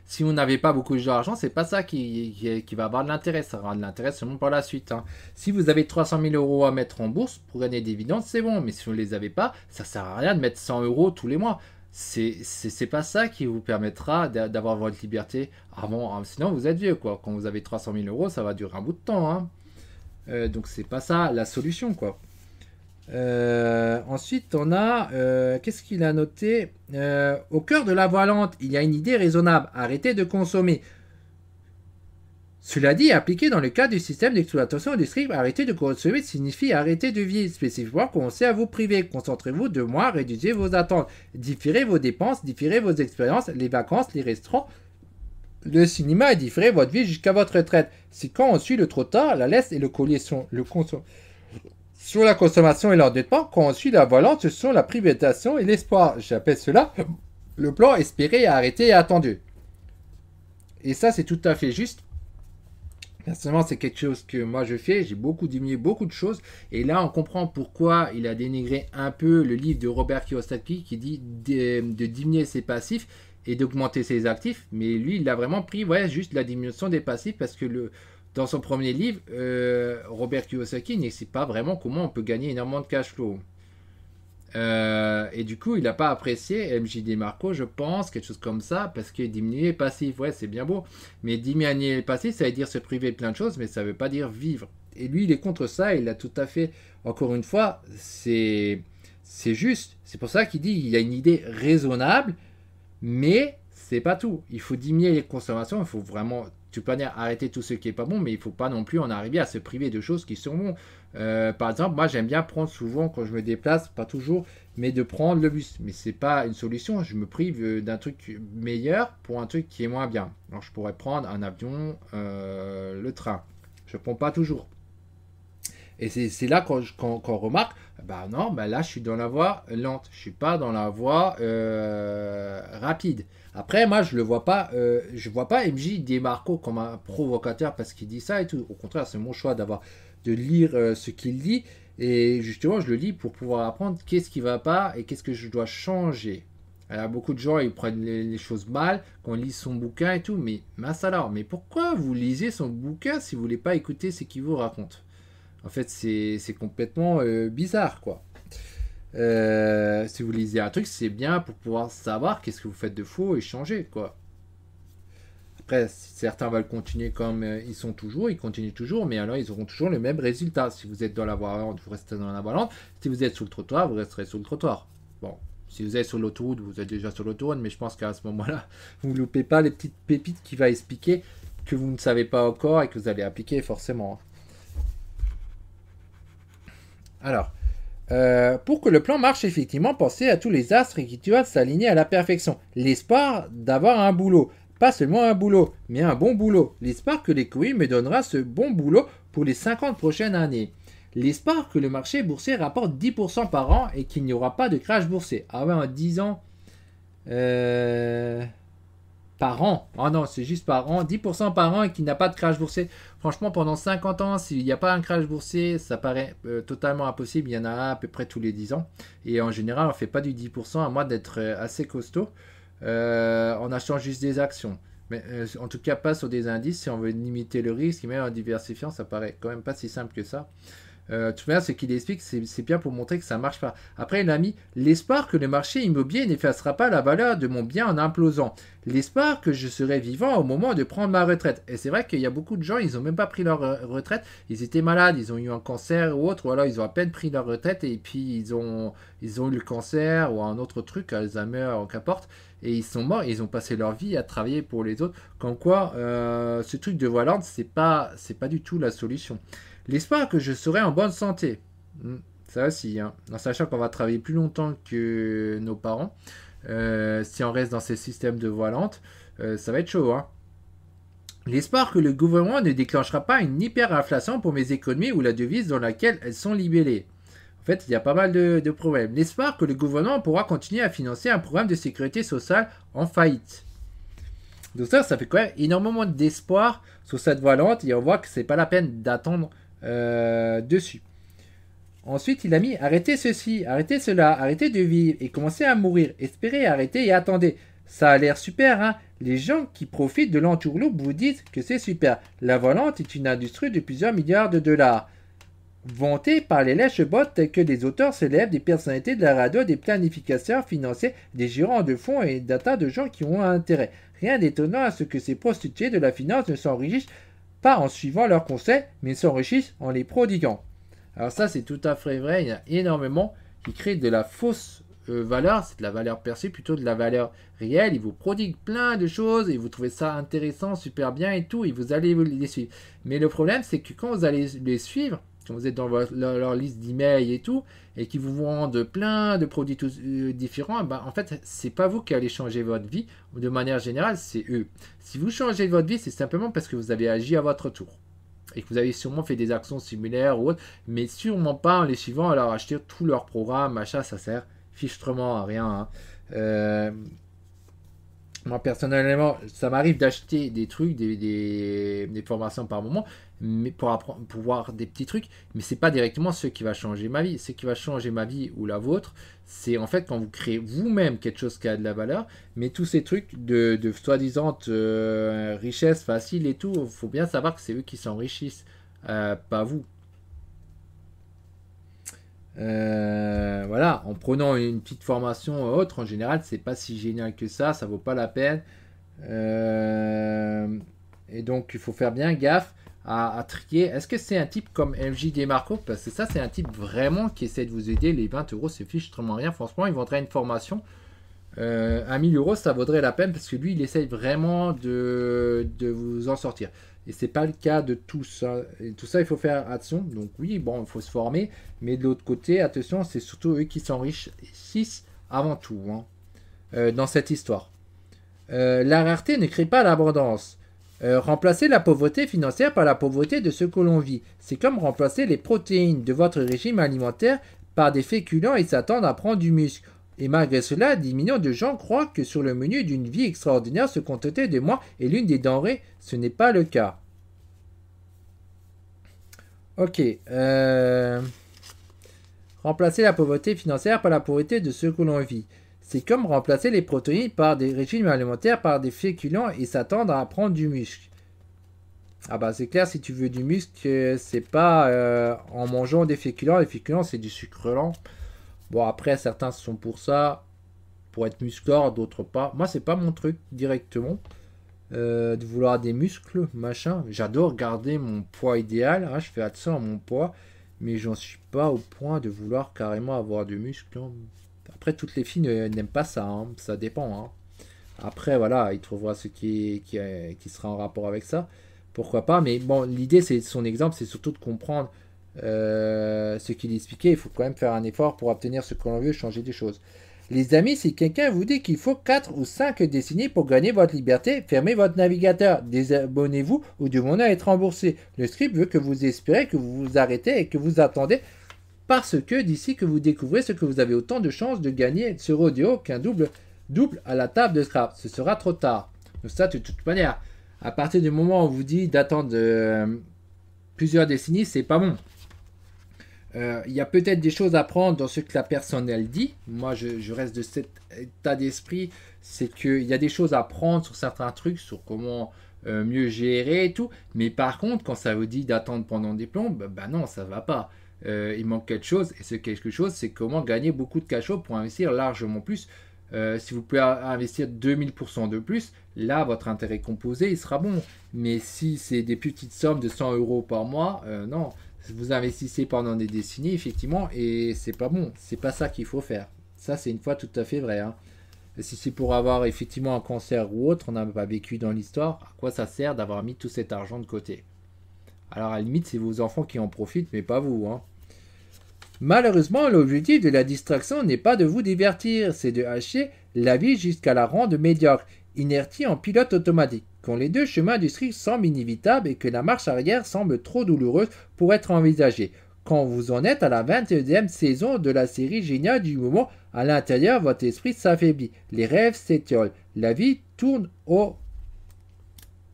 si on n'avait pas beaucoup d'argent, c'est pas ça qui va avoir de l'intérêt. Ça aura de l'intérêt seulement par la suite. Hein. Si vous avez 300 000 euros à mettre en bourse pour gagner des dividendes, c'est bon. Mais si vous ne les avez pas, ça sert à rien de mettre 100 euros tous les mois. C'est pas ça qui vous permettra d'avoir votre liberté avant. Sinon, vous êtes vieux, quoi. Quand vous avez 300 000 euros, ça va durer un bout de temps. Hein. Donc, c'est pas ça la solution, quoi. Ensuite, on a. Qu'est-ce qu'il a noté au cœur de la voie lente, il y a une idée raisonnable. Arrêtez de consommer. Cela dit, appliqué dans le cas du système d'exploitation industrielle, arrêter de consommer signifie arrêter de vivre. Spécifiquement, commencez à vous priver. Concentrez-vous 2 mois, réduisez vos attentes. Différez vos dépenses, différez vos expériences, les vacances, les restaurants, le cinéma et différez votre vie jusqu'à votre retraite. Si quand on suit le trottoir, la laisse et le collier sont sur la consommation et l'endettement, quand on suit la volante, ce sont la privatisation et l'espoir. J'appelle cela le plan espéré, arrêté et attendu. Et ça, c'est tout à fait juste. Personnellement, c'est quelque chose que moi je fais. J'ai beaucoup diminué beaucoup de choses. Et là, on comprend pourquoi il a dénigré un peu le livre de Robert Kiyosaki qui dit de diminuer ses passifs et d'augmenter ses actifs. Mais lui, il a vraiment pris juste la diminution des passifs parce que dans son premier livre, Robert Kiyosaki n'explique pas vraiment comment on peut gagner énormément de cash flow. Et du coup, il n'a pas apprécié MJ DeMarco, je pense, quelque chose comme ça, parce que diminuer les passifs, ouais, c'est bien beau, mais diminuer les passifs, ça veut dire se priver de plein de choses, mais ça ne veut pas dire vivre. Et lui, il est contre ça, il a tout à fait, encore une fois, c'est juste. C'est pour ça qu'il dit il a une idée raisonnable, mais c'est pas tout. Il faut diminuer les consommations, il faut vraiment, tu peux dire arrêter tout ce qui est pas bon, mais il faut pas non plus en arriver à se priver de choses qui sont bonnes. Par exemple, moi j'aime bien prendre souvent quand je me déplace, pas toujours, mais de prendre le bus. Mais c'est pas une solution. Je me prive d'un truc meilleur pour un truc qui est moins bien. Alors je pourrais prendre un avion, le train. Je prends pas toujours. Et c'est là qu'on remarque, bah non, bah là je suis dans la voie lente, je suis pas dans la voie rapide. Après, moi je vois pas MJ DeMarco comme un provocateur parce qu'il dit ça et tout. Au contraire, c'est mon choix de lire ce qu'il dit et justement je le lis pour pouvoir apprendre qu'est-ce qui va pas et qu'est-ce que je dois changer. Il y a beaucoup de gens, ils prennent les choses mal, qu'on lit son bouquin et tout, mais mince alors, mais pourquoi vous lisez son bouquin si vous voulez pas écouter ce qu'il vous raconte? En fait, c'est complètement bizarre, quoi. Si vous lisez un truc, c'est bien pour pouvoir savoir qu'est-ce que vous faites de faux et changer, quoi. Après, certains veulent continuer comme ils sont toujours, ils continuent toujours, mais alors ils auront toujours le même résultat. Si vous êtes dans la voie lente, vous restez dans la voie lente. Si vous êtes sur le trottoir, vous resterez sur le trottoir. Bon, si vous êtes sur l'autoroute, vous êtes déjà sur l'autoroute, mais je pense qu'à ce moment-là, vous ne loupez pas les petites pépites qui va expliquer que vous ne savez pas encore et que vous allez appliquer forcément. Alors, pour que le plan marche effectivement, pensez à tous les astres qui doivent s'aligner à la perfection. L'espoir d'avoir un boulot. Pas seulement un boulot, mais un bon boulot. L'espoir que l'économie me donnera ce bon boulot pour les 50 prochaines années. L'espoir que le marché boursier rapporte 10% par an et qu'il n'y aura pas de crash boursier. Ah ouais, en 10 ans. Par an. Ah non, c'est juste par an. 10% par an et qu'il n'y a pas de crash boursier. Franchement, pendant 50 ans, s'il n'y a pas un crash boursier, ça paraît totalement impossible. Il y en a un à peu près tous les 10 ans. Et en général, on ne fait pas du 10% à moins d'être assez costaud. En achetant juste des actions. Mais en tout cas, pas sur des indices. Si on veut limiter le risque, mais en diversifiant, ça paraît quand même pas si simple que ça. Tout bien, ce qu'il explique, c'est bien pour montrer que ça marche pas. Après, il a mis l'espoir que le marché immobilier n'effacera pas la valeur de mon bien en implosant. L'espoir que je serai vivant au moment de prendre ma retraite. Et c'est vrai qu'il y a beaucoup de gens, ils n'ont même pas pris leur retraite. Ils étaient malades, ils ont eu un cancer ou autre, ou alors ils ont à peine pris leur retraite et puis ils ont eu le cancer ou un autre truc, Alzheimer, qu'importe. Et ils sont morts et ils ont passé leur vie à travailler pour les autres. Comme quoi, ce truc de Valente, c'est pas du tout la solution. L'espoir que je serai en bonne santé. Ça aussi, hein. En sachant qu'on va travailler plus longtemps que nos parents. Si on reste dans ces systèmes de voie lente, ça va être chaud. Hein. L'espoir que le gouvernement ne déclenchera pas une hyperinflation pour mes économies ou la devise dans laquelle elles sont libellées. En fait, il y a pas mal de problèmes. L'espoir que le gouvernement pourra continuer à financer un programme de sécurité sociale en faillite. Donc ça fait quand même énormément d'espoir sur cette voie lente et on voit que c'est pas la peine d'attendre dessus. Ensuite, il a mis arrêtez ceci, arrêtez cela, arrêtez de vivre et commencez à mourir. Espérez, arrêtez et attendez. Ça a l'air super, hein. Les gens qui profitent de l'entourloupe vous disent que c'est super. La volante est une industrie de plusieurs milliards de dollars. Vantée par les lèche-bottes tels que des auteurs célèbres, des personnalités de la radio, des planificateurs financiers, des gérants de fonds et d'un tas de gens qui ont un intérêt. Rien d'étonnant à ce que ces prostituées de la finance ne s'enrichissent pas en suivant leurs conseils, mais s'enrichissent en les prodiguant. Alors ça, c'est tout à fait vrai. Il y a énormément qui créent de la fausse valeur. C'est de la valeur perçue plutôt de la valeur réelle. Ils vous prodiguent plein de choses et vous trouvez ça intéressant, super bien et tout. Et vous allez les suivre. Mais le problème, c'est que quand vous allez les suivre, quand vous êtes dans leur liste d'emails et tout, et qu'ils vous vendent plein de produits différents, bah, en fait, c'est pas vous qui allez changer votre vie. De manière générale, c'est eux. Si vous changez votre vie, c'est simplement parce que vous avez agi à votre tour. Et que vous avez sûrement fait des actions similaires ou autres, mais sûrement pas en les suivant à leur acheter tous leurs programmes, machin, ça sert fichtrement à rien. Hein. Moi, personnellement, ça m'arrive d'acheter des trucs, des formations par moment, mais pour voir des petits trucs, mais c'est pas directement ce qui va changer ma vie. Ce qui va changer ma vie ou la vôtre, c'est en fait quand vous créez vous-même quelque chose qui a de la valeur, mais tous ces trucs de soi-disant richesse facile et tout, il faut bien savoir que c'est eux qui s'enrichissent, pas vous. Voilà, en prenant une petite formation autre, en général, c'est pas si génial que ça vaut pas la peine. Et donc, il faut faire bien gaffe à trier. Est-ce que c'est un type comme MJ Demarco? Parce que ça, c'est un type vraiment qui essaie de vous aider. Les 20 euros, c'est fichtrement rien. Franchement, il vendrait une formation. 1000 euros, ça vaudrait la peine parce que lui, il essaye vraiment de vous en sortir. Et c'est pas le cas de tout ça. Et tout ça, il faut faire attention. Donc oui, bon, il faut se former. Mais de l'autre côté, attention, c'est surtout eux qui s'enrichissent avant tout dans cette histoire. La rareté ne crée pas l'abondance. Remplacer la pauvreté financière par la pauvreté de ce que l'on vit. C'est comme remplacer les protéines de votre régime alimentaire par des féculents et s'attendre à prendre du muscle. Et malgré cela, des millions de gens croient que sur le menu d'une vie extraordinaire, se contenter de moi est l'une des denrées. Ce n'est pas le cas. Ok. Remplacer la pauvreté financière par la pauvreté de ce que l'on vit. C'est comme remplacer les protéines par des régimes alimentaires par des féculents et s'attendre à prendre du muscle. Ah bah c'est clair, si tu veux du muscle, c'est pas en mangeant des féculents. Les féculents, c'est du sucre lent. Bon, après, certains sont pour ça, pour être musclores, d'autres pas. Moi, c'est pas mon truc directement. De vouloir des muscles, machin. J'adore garder mon poids idéal. Hein, je fais attention à mon poids. Mais j'en suis pas au point de vouloir carrément avoir du muscle. Hein. Après, toutes les filles n'aiment pas ça. Hein, ça dépend. Hein. Après, voilà, il trouvera ce qui sera en rapport avec ça. Pourquoi pas. Mais bon, l'idée, c'est son exemple, c'est surtout de comprendre ce qu'il expliquait. Il faut quand même faire un effort pour obtenir ce que l'on veut, changer des choses. Les amis, si quelqu'un vous dit qu'il faut 4 ou 5 décennies pour gagner votre liberté, fermez votre navigateur, désabonnez-vous ou demandez à être remboursé. Le script veut que vous espérez, que vous vous arrêtez et que vous attendez parce que d'ici que vous découvrez ce que vous avez autant de chances de gagner ce rodéo qu'un double à la table de scrap. Ce sera trop tard. Donc ça, de toute manière, à partir du moment où on vous dit d'attendre plusieurs décennies, c'est pas bon. Il y a peut-être des choses à prendre dans ce que la personne elle dit. Moi, je reste de cet état d'esprit. C'est qu'il y a des choses à prendre sur certains trucs, sur comment mieux gérer et tout. Mais par contre, quand ça vous dit d'attendre pendant des plombs, bah non, ça va pas. Il manque quelque chose. Et ce quelque chose, c'est comment gagner beaucoup de cachot pour investir largement plus. Si vous pouvez investir 2000% de plus, là, votre intérêt composé, il sera bon. Mais si c'est des petites sommes de 100 euros par mois, non. Vous investissez pendant des décennies, effectivement, et c'est pas bon. C'est pas ça qu'il faut faire. Ça, c'est une fois tout à fait vrai. Hein. Si c'est pour avoir effectivement un cancer ou autre, on n'a pas vécu dans l'histoire, à quoi ça sert d'avoir mis tout cet argent de côté? Alors, à la limite, c'est vos enfants qui en profitent, mais pas vous. Hein. Malheureusement, l'objectif de la distraction n'est pas de vous divertir, c'est de hacher la vie jusqu'à la rendre médiocre, inertie en pilote automatique. Quand les deux chemins du strict semblent inévitables et que la marche arrière semble trop douloureuse pour être envisagée. Quand vous en êtes à la 21e saison de la série géniale du moment, à l'intérieur, votre esprit s'affaiblit. Les rêves s'étiolent. La vie tourne au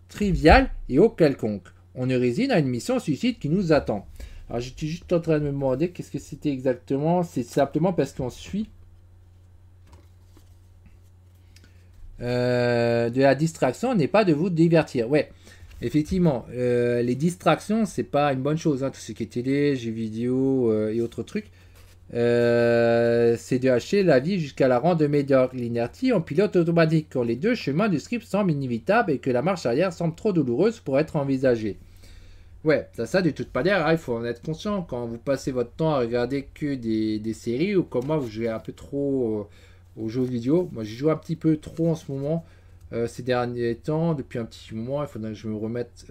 trivial et au quelconque. On est résigne à une mission suicide qui nous attend. Alors j'étais juste en train de me demander qu'est-ce que c'était exactement. C'est simplement parce qu'on suit de la distraction n'est pas de vous divertir. Ouais, effectivement, les distractions, c'est pas une bonne chose. Hein, tout ce qui est télé, jeux vidéo et autres trucs. C'est de hacher la vie jusqu'à la rendre médiocre. L'inertie en pilote automatique, quand les deux chemins du script semblent inévitables et que la marche arrière semble trop douloureuse pour être envisagée. Ouais, ça de toute manière, hein, il faut en être conscient. Quand vous passez votre temps à regarder que des séries ou comme moi, vous jouez un peu trop aux jeux vidéo. Moi, j'y joue un petit peu trop en ce moment. Ces derniers temps, depuis un petit moment, il faudrait que je me remette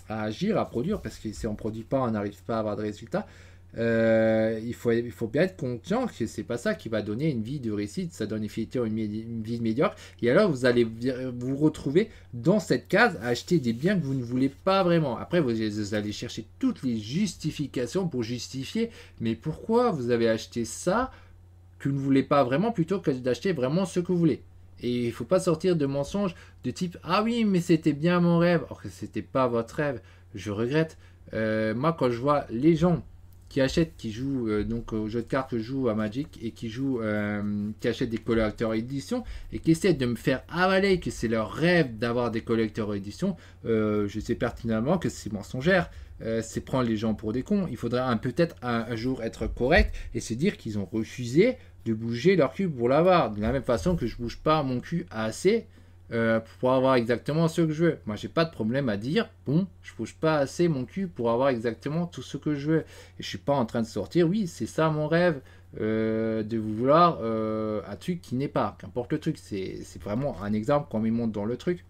à agir, à produire, parce que si on ne produit pas, on n'arrive pas à avoir de résultats. Il faut bien être conscient que c'est pas ça qui va donner une vie de réussite, ça donne effectivement une vie médiocre. Et alors vous allez vous retrouver dans cette case à acheter des biens que vous ne voulez pas vraiment. Après vous allez chercher toutes les justifications pour justifier, mais pourquoi vous avez acheté ça que vous ne voulez pas vraiment plutôt que d'acheter vraiment ce que vous voulez. Et il ne faut pas sortir de mensonges de type ah oui mais c'était bien mon rêve, alors que c'était pas votre rêve. Je regrette. Moi quand je vois les gens qui achètent, qui jouent donc au jeu de cartes que je joue à Magic et qui achètent des collector éditions et qui essaient de me faire avaler que c'est leur rêve d'avoir des collector éditions, je sais pertinemment que c'est mensongère. C'est prendre les gens pour des cons. Il faudrait peut-être un jour être correct et se dire qu'ils ont refusé de bouger leur cul pour l'avoir. De la même façon que je bouge pas mon cul assez pour avoir exactement ce que je veux. Moi, j'ai pas de problème à dire, bon, je bouge pas assez mon cul pour avoir exactement tout ce que je veux. Et je suis pas en train de sortir, oui, c'est ça mon rêve, de vouloir un truc qui n'est pas. Qu'importe le truc, c'est vraiment un exemple qu'on me montre dans le truc.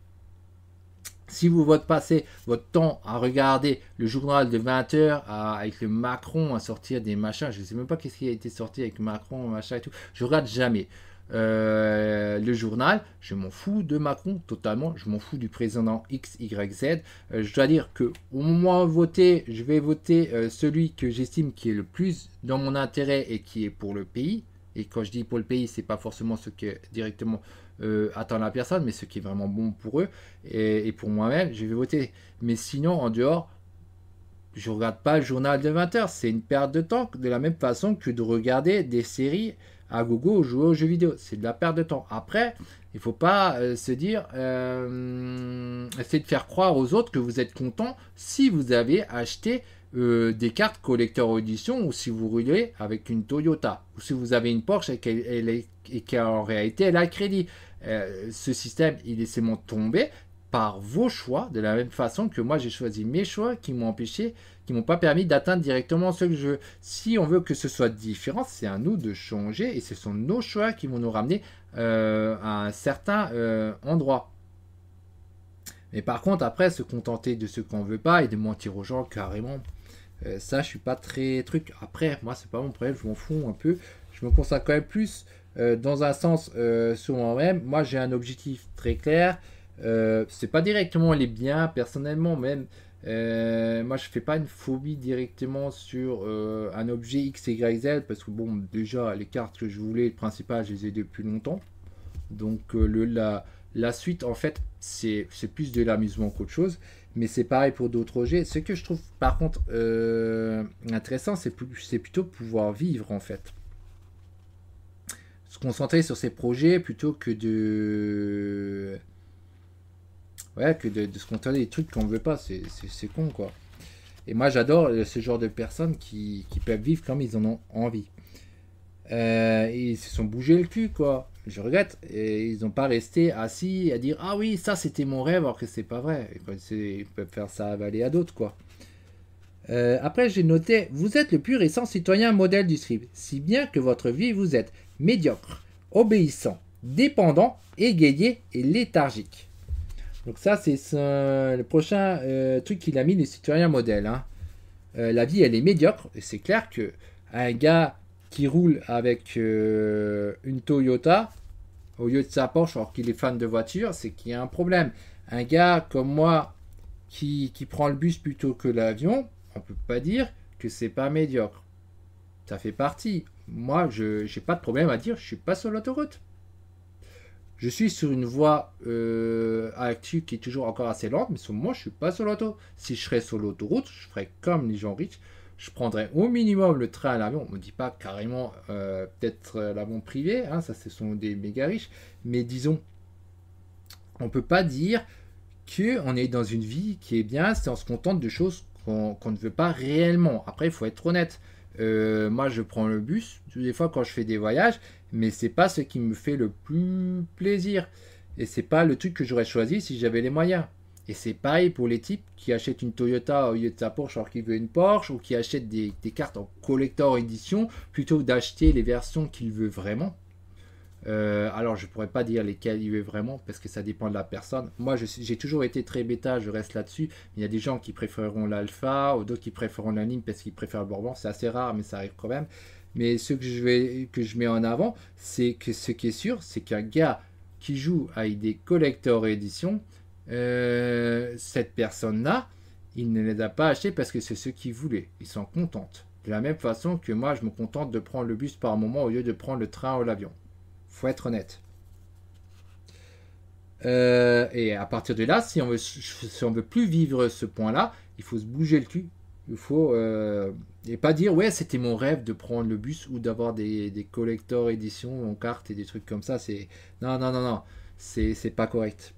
Si vous passez votre temps à regarder le journal de 20h avec le Macron à sortir des machins, je ne sais même pas qu'est-ce qui a été sorti avec Macron, machin et tout, je regarde jamais. Le journal, je m'en fous de Macron totalement, je m'en fous du président X, Y, Z. Je dois dire que au moment de voter, je vais voter celui que j'estime qui est le plus dans mon intérêt et qui est pour le pays. Et quand je dis pour le pays, c'est pas forcément ce que directement attend la personne, mais ce qui est vraiment bon pour eux et pour moi-même, je vais voter. Mais sinon, en dehors, je regarde pas le journal de 20h, c'est une perte de temps, de la même façon que de regarder des séries à gogo ou jouer aux jeux vidéo. C'est de la perte de temps. Après, il ne faut pas se dire, essayer de faire croire aux autres que vous êtes content si vous avez acheté des cartes collector edition ou si vous roulez avec une Toyota ou si vous avez une Porsche et qu'en réalité elle a crédit. Ce système, il est seulement tombé par vos choix, de la même façon que moi j'ai choisi mes choix qui m'ont empêché, qui m'ont pas permis d'atteindre directement ce que je veux. Si on veut que ce soit différent, c'est à nous de changer et ce sont nos choix qui vont nous ramener à un certain endroit. Mais par contre, après, se contenter de ce qu'on veut pas et de mentir aux gens carrément, ça, je suis pas très truc. Après, moi, c'est pas mon problème, je m'en fous un peu. Je me consacre quand même plus dans un sens sur moi-même. Moi, j'ai un objectif très clair. C'est pas directement les biens, personnellement, même. Moi, je fais pas une phobie directement sur un objet X, Y, Z parce que bon, déjà, les cartes que je voulais, le principal, je les ai depuis longtemps. Donc, la suite, en fait, c'est plus de l'amusement qu'autre chose. Mais c'est pareil pour d'autres projets. Ce que je trouve, par contre, intéressant, c'est plutôt pouvoir vivre, en fait. Se concentrer sur ces projets plutôt que de... Ouais, que de se contenter des trucs qu'on veut pas. C'est con, quoi. Et moi, j'adore ce genre de personnes qui peuvent vivre comme ils en ont envie. Ils se sont bougés le cul, quoi. Je regrette. Et ils n'ont pas resté assis à dire ah oui, ça c'était mon rêve, alors que c'est pas vrai. Ils peuvent faire ça avaler à d'autres, quoi. Après, j'ai noté vous êtes le plus récent citoyen modèle du script, si bien que votre vie vous êtes médiocre, obéissant, dépendant, égayé et léthargique. Donc, ça, c'est le prochain truc qu'il a mis, le citoyen modèle. Hein. La vie, elle est médiocre. Et c'est clair que un gars qui roule avec une Toyota au lieu de sa Porsche alors qu'il est fan de voiture, c'est qu'il y a un problème. Un gars comme moi qui prend le bus plutôt que l'avion, on peut pas dire que c'est pas médiocre. Ça fait partie. Moi, je n'ai pas de problème à dire je suis pas sur l'autoroute. Je suis sur une voie actuelle qui est toujours encore assez lente, mais sur moi, je suis pas sur l'auto. Si je serais sur l'autoroute, je ferais comme les gens riches. Je prendrais au minimum le train à l'avion. On ne me dit pas carrément peut-être l'avion privé, hein, ça ce sont des méga riches. Mais disons, on ne peut pas dire qu'on est dans une vie qui est bien si on se contente de choses qu'on ne veut pas réellement. Après, il faut être honnête. Moi, je prends le bus, des fois quand je fais des voyages, mais c'est pas ce qui me fait le plus plaisir. Et c'est pas le truc que j'aurais choisi si j'avais les moyens. Et c'est pareil pour les types qui achètent une Toyota au lieu de sa Porsche alors qu'ils veulent une Porsche, ou qui achètent des cartes en collector édition plutôt que d'acheter les versions qu'ils veulent vraiment. Alors je pourrais pas dire lesquelles il veut vraiment parce que ça dépend de la personne. Moi j'ai toujours été très bêta, je reste là-dessus. Il y a des gens qui préféreront l'Alpha ou d'autres qui préféreront la ligne parce qu'ils préfèrent le Bourbon. C'est assez rare mais ça arrive quand même. Mais ce que je mets en avant, c'est que ce qui est sûr, c'est qu'un gars qui joue avec des collector éditions, cette personne-là, il ne les a pas achetés parce que c'est ce qu'il voulait. Ils sont contents. De la même façon que moi, je me contente de prendre le bus par moment au lieu de prendre le train ou l'avion. Faut être honnête. Et à partir de là, si on veut plus vivre ce point-là, il faut se bouger le cul. Il faut et pas dire ouais c'était mon rêve de prendre le bus ou d'avoir des collector éditions en carte et des trucs comme ça. C'est non, c'est pas correct.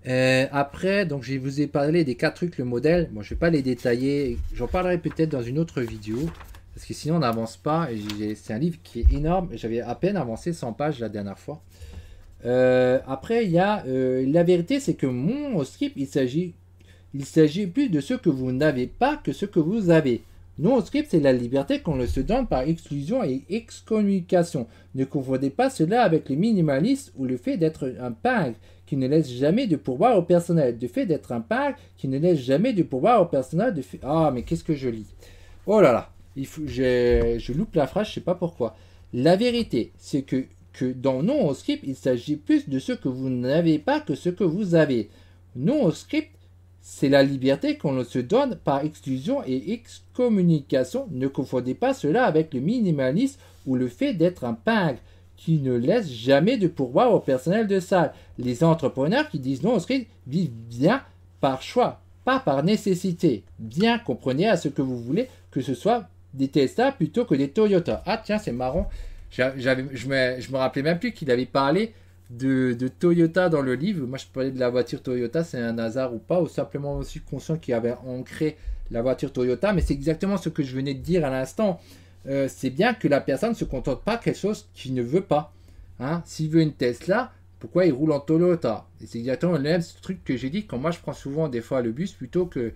Après, donc je vous ai parlé des 4 trucs, le modèle. Bon, je vais pas les détailler. J'en parlerai peut-être dans une autre vidéo. Parce que sinon, on n'avance pas. C'est un livre qui est énorme. J'avais à peine avancé 100 pages la dernière fois. Après, il y a la vérité, c'est que mon script, il s'agit plus de ce que vous n'avez pas que ce que vous avez. Non, script, c'est la liberté qu'on se donne par exclusion et excommunication. Ne confondez pas cela avec le minimaliste ou le fait d'être un pingre qui ne laisse jamais de pourboire au personnel. Le fait d'être un pingre qui ne laisse jamais de pourboire au personnel. Ah, mais qu'est-ce que je lis? Oh là là, je loupe la phrase, je ne sais pas pourquoi. La vérité, c'est que dans non au script, il s'agit plus de ce que vous n'avez pas que ce que vous avez. Non au script, c'est la liberté qu'on se donne par exclusion et excommunication. Ne confondez pas cela avec le minimalisme ou le fait d'être un pingre qui ne laisse jamais de pourboire au personnel de salle. Les entrepreneurs qui disent non au script vivent bien par choix, pas par nécessité. Bien, comprenez à ce que vous voulez, que ce soit des Tesla plutôt que des Toyota. Ah tiens, c'est marrant. Je me rappelais même plus qu'il avait parlé de Toyota dans le livre. Moi, je parlais de la voiture Toyota, c'est un hasard ou pas, ou simplement aussi conscient qu'il avait ancré la voiture Toyota, mais c'est exactement ce que je venais de dire à l'instant. C'est bien que la personne ne se contente pas de quelque chose qu'il ne veut pas. Hein? S'il veut une Tesla, pourquoi il roule en Toyota? Et c'est exactement le même truc que j'ai dit quand moi je prends souvent des fois le bus plutôt que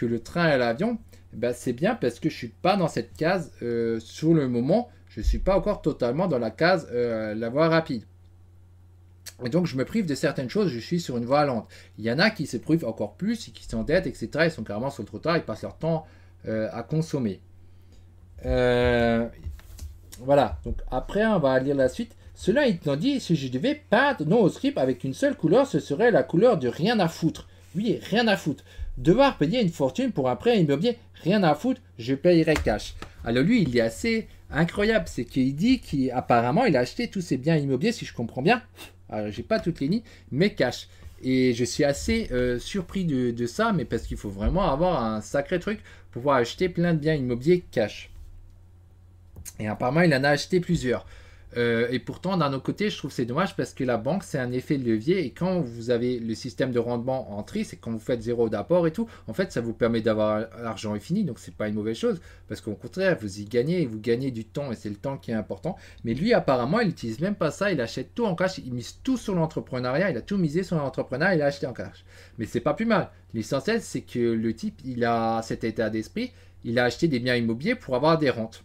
le train et l'avion. Ben, c'est bien parce que je ne suis pas dans cette case sur le moment. Je ne suis pas encore totalement dans la case la voie rapide. Et donc je me prive de certaines choses, je suis sur une voie lente. Il y en a qui se privent encore plus, qui s'endettent, etc. Ils sont carrément sur le trottoir, ils passent leur temps à consommer. Voilà, donc après on va lire la suite. Cela étant dit, si je devais peindre nos scripts avec une seule couleur, ce serait la couleur de rien à foutre. Oui, rien à foutre. Devoir payer une fortune pour un prêt immobilier, rien à foutre, je payerai cash. Alors lui, il est assez incroyable, c'est qu'il dit qu'apparemment il a acheté tous ses biens immobiliers, si je comprends bien. Alors j'ai pas toutes les lignes, mais cash. Et je suis assez surpris de ça, mais parce qu'il faut vraiment avoir un sacré truc pour pouvoir acheter plein de biens immobiliers cash. Et apparemment, il en a acheté plusieurs. Et pourtant, d'un autre côté, je trouve que c'est dommage parce que la banque, c'est un effet de levier. Et quand vous avez le système de rendement en tri, c'est quand vous faites zéro d'apport et tout, en fait, ça vous permet d'avoir l'argent infini. Donc, c'est pas une mauvaise chose. Parce qu'au contraire, vous y gagnez et vous gagnez du temps. Et c'est le temps qui est important. Mais lui, apparemment, il n'utilise même pas ça. Il achète tout en cash. Il mise tout sur l'entrepreneuriat. Il a tout misé sur l'entrepreneuriat. Il a acheté en cash. Mais c'est pas plus mal. L'essentiel, c'est que le type, il a cet état d'esprit. Il a acheté des biens immobiliers pour avoir des rentes.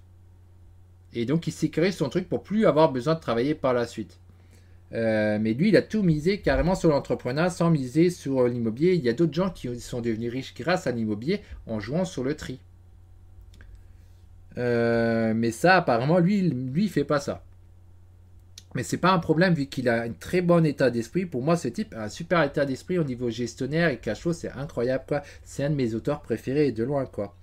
Et donc, il sécurise son truc pour plus avoir besoin de travailler par la suite. Mais lui, il a tout misé carrément sur l'entrepreneuriat sans miser sur l'immobilier. Il y a d'autres gens qui sont devenus riches grâce à l'immobilier en jouant sur le tri. Mais ça, apparemment, lui, il fait pas ça. Mais c'est pas un problème vu qu'il a un très bon état d'esprit. Pour moi, ce type a un super état d'esprit au niveau gestionnaire et cash flow, c'est incroyable, quoi. C'est un de mes auteurs préférés de loin, quoi.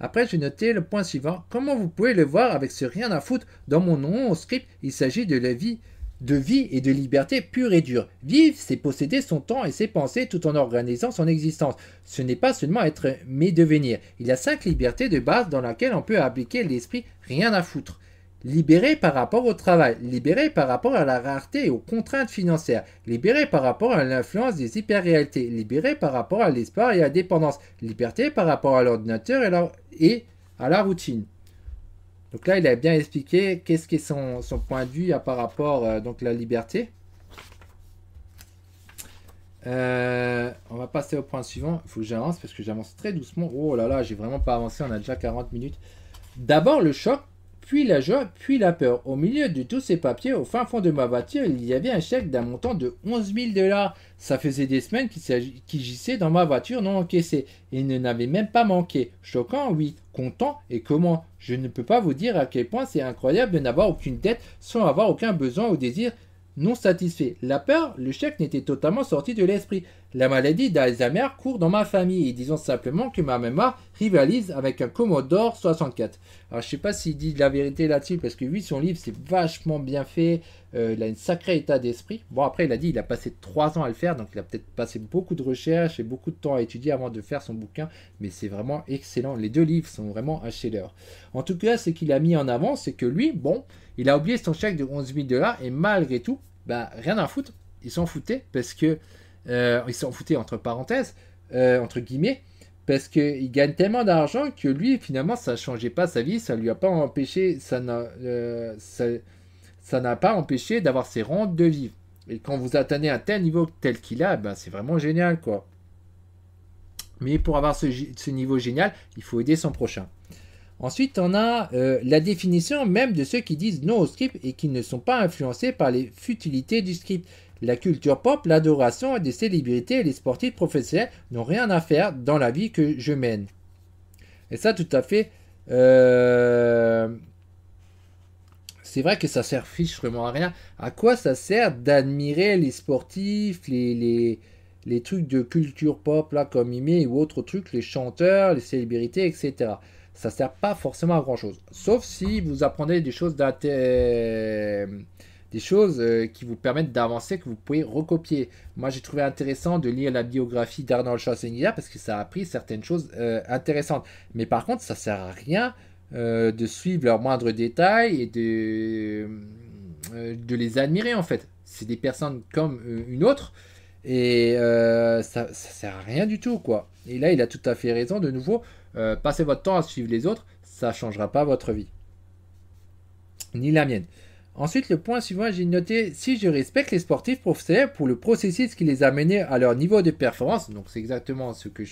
Après, j'ai noté le point suivant. Comment vous pouvez le voir avec ce rien à foutre dans mon nom au script, il s'agit de la vie, de vie et de liberté pure et dure. Vivre, c'est posséder son temps et ses pensées tout en organisant son existence. Ce n'est pas seulement être, mais devenir. Il y a 5 libertés de base dans lesquelles on peut appliquer l'esprit rien à foutre. Libéré par rapport au travail, libéré par rapport à la rareté et aux contraintes financières, libéré par rapport à l'influence des hyper-réalités, libéré par rapport à l'espoir et à la dépendance, liberté par rapport à l'ordinateur et à la routine. Donc là, il a bien expliqué qu'est-ce qui est son point de vue par rapport donc la liberté. On va passer au point suivant. Il faut que j'avance parce que j'avance très doucement. Oh là là, j'ai vraiment pas avancé, on a déjà 40 minutes. D'abord le choc, puis la joie, puis la peur. Au milieu de tous ces papiers, au fin fond de ma voiture, il y avait un chèque d'un montant de 11 000 $. Ça faisait des semaines qu'il gissait dans ma voiture non encaissé. Et il ne n'avait même pas manqué. Choquant, oui. Content, et comment? Je ne peux pas vous dire à quel point c'est incroyable de n'avoir aucune dette sans avoir aucun besoin ou désir non satisfait. La peur, le chèque n'était totalement sorti de l'esprit. La maladie d'Alzheimer court dans ma famille et disons simplement que ma mémoire rivalise avec un Commodore 64. Alors je sais pas s'il dit de la vérité là-dessus parce que lui son livre c'est vachement bien fait, il a un sacré état d'esprit. Bon après il a dit il a passé 3 ans à le faire donc il a peut-être passé beaucoup de recherches et beaucoup de temps à étudier avant de faire son bouquin mais c'est vraiment excellent. Les 2 livres sont vraiment un chef-d'œuvre. En tout cas ce qu'il a mis en avant c'est que lui bon il a oublié son chèque de 11 000 $ et malgré tout ben, rien à foutre, il s'en foutait parce que il s'en foutait entre parenthèses, entre guillemets, parce qu'il gagne tellement d'argent que lui, finalement, ça ne changeait pas sa vie, ça lui a pas empêché, ça n'a pas empêché d'avoir ses rentes de vivre. Et quand vous atteignez un tel niveau tel qu'il a, ben, c'est vraiment génial, quoi. Mais pour avoir ce niveau génial, il faut aider son prochain. Ensuite, on a la définition même de ceux qui disent non au script et qui ne sont pas influencés par les futilités du script. La culture pop, l'adoration des célébrités et les sportifs professionnels n'ont rien à faire dans la vie que je mène. Et ça, tout à fait, c'est vrai que ça sert fichement à rien. À quoi ça sert d'admirer les sportifs, les trucs de culture pop, là, comme Mimé ou autres trucs, les chanteurs, les célébrités, etc. Ça ne sert pas forcément à grand chose. Sauf si vous apprenez des choses qui vous permettent d'avancer, que vous pouvez recopier. Moi, j'ai trouvé intéressant de lire la biographie d'Arnold Schwarzenegger parce que ça a appris certaines choses intéressantes. Mais par contre, ça ne sert à rien de suivre leurs moindres détails et de les admirer en fait. C'est des personnes comme une autre et ça sert à rien du tout quoi. Et là il a tout à fait raison de nouveau, passez votre temps à suivre les autres, ça ne changera pas votre vie. Ni la mienne. Ensuite, le point suivant, j'ai noté si je respecte les sportifs professionnels pour le processus qui les a menés à leur niveau de performance. Donc, c'est exactement ce que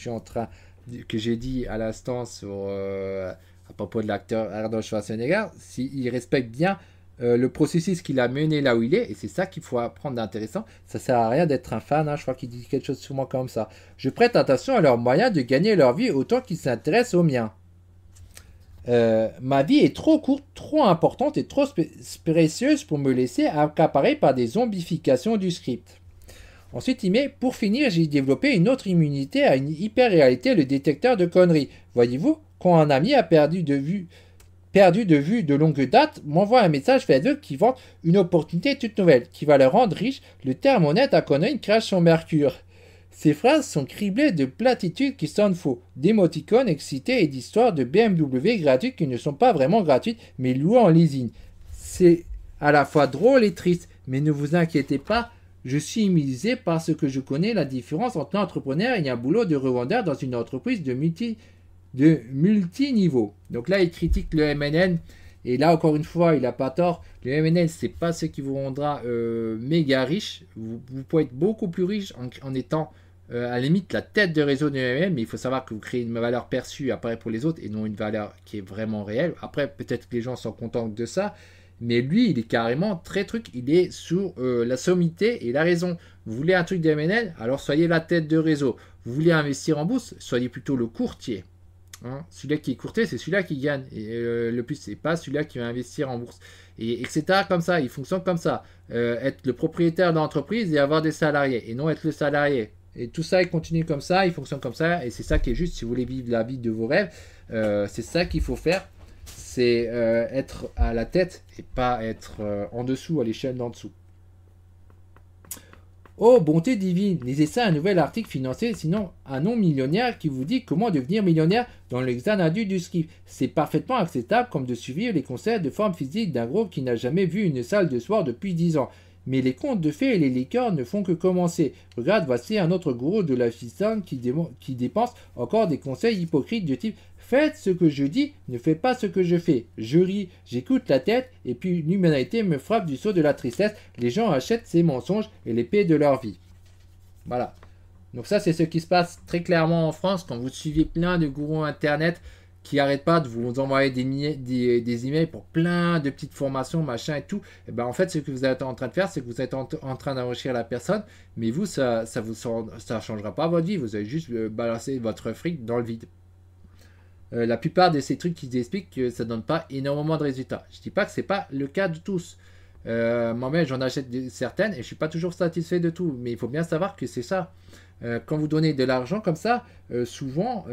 j'ai dit à l'instant à propos de l'acteur Arnold Schwarzenegger. S'il respecte bien le processus qu'il a mené là où il est, et c'est ça qu'il faut apprendre d'intéressant. Ça sert à rien d'être un fan. Je crois qu'il dit quelque chose sûrement comme ça. Je prête attention à leurs moyens de gagner leur vie autant qu'ils s'intéressent aux miens. Ma vie est trop courte, trop importante et trop précieuse pour me laisser accaparer par des zombifications du script. Ensuite, il met, pour finir, j'ai développé une autre immunité à une hyper-réalité, le détecteur de conneries. Voyez-vous, quand un ami a perdu de vue de longue date, m'envoie un message Facebook qui vante une opportunité toute nouvelle, qui va le rendre riche, le thermomètre à conneries crache son mercure. Ces phrases sont criblées de platitudes qui sonnent faux, d'émoticônes excités et d'histoires de BMW gratuites qui ne sont pas vraiment gratuites, mais louées en leasing. C'est à la fois drôle et triste, mais ne vous inquiétez pas, je suis immunisé parce que je connais la différence entre un entrepreneur et un boulot de revendeur dans une entreprise de multi-niveaux. Donc là, il critique le MNN, et là, encore une fois, il n'a pas tort. Le MNN, c'est pas ce qui vous rendra méga riche. Vous pouvez être beaucoup plus riche en étant à la limite la tête de réseau de MLM, mais il faut savoir que vous créez une valeur perçue après pour les autres et non une valeur qui est vraiment réelle. Après, peut-être que les gens sont contents de ça, mais lui, il est carrément très truc, il est sur la sommité et la raison. Vous voulez un truc de MLM, alors soyez la tête de réseau. Vous voulez investir en bourse, soyez plutôt le courtier. Celui-là qui est courtier, c'est celui-là qui gagne. Et le plus, c'est pas celui-là qui va investir en bourse. Et etc. Comme ça, il fonctionne comme ça. Être le propriétaire de l'entreprise et avoir des salariés. Et non être le salarié. Et tout ça, il continue comme ça, il fonctionne comme ça. Et c'est ça qui est juste si vous voulez vivre la vie de vos rêves. C'est ça qu'il faut faire. C'est être à la tête et pas être en dessous, à l'échelle d'en dessous. Oh, bonté divine, lisez ça un nouvel article financier, sinon un non-millionnaire qui vous dit comment devenir millionnaire dans le Xanadu du ski. C'est parfaitement acceptable comme de suivre les conseils de forme physique d'un groupe qui n'a jamais vu une salle de sport depuis 10 ans. Mais les contes de fées et les liqueurs ne font que commencer. Regarde, voici un autre gourou de la fiscale qui dépense encore des conseils hypocrites de type « Faites ce que je dis, ne faites pas ce que je fais. Je ris, j'écoute la tête, et puis l'humanité me frappe du sceau de la tristesse. Les gens achètent ces mensonges et les paient de leur vie. » Voilà. Donc ça, c'est ce qui se passe très clairement en France quand vous suivez plein de gourous internet qui n'arrêtent pas de vous envoyer des emails pour plein de petites formations, machin et tout. Et ben en fait, ce que vous êtes en train de faire, c'est que vous êtes en train d'enrichir la personne, mais vous, ça changera pas votre vie. Vous allez juste balancer votre fric dans le vide. La plupart de ces trucs qui expliquent que ça ne donne pas énormément de résultats. Je ne dis pas que ce n'est pas le cas de tous. Moi-même, j'en achète certaines et je ne suis pas toujours satisfait de tout. Mais il faut bien savoir que c'est ça. Quand vous donnez de l'argent comme ça, souvent,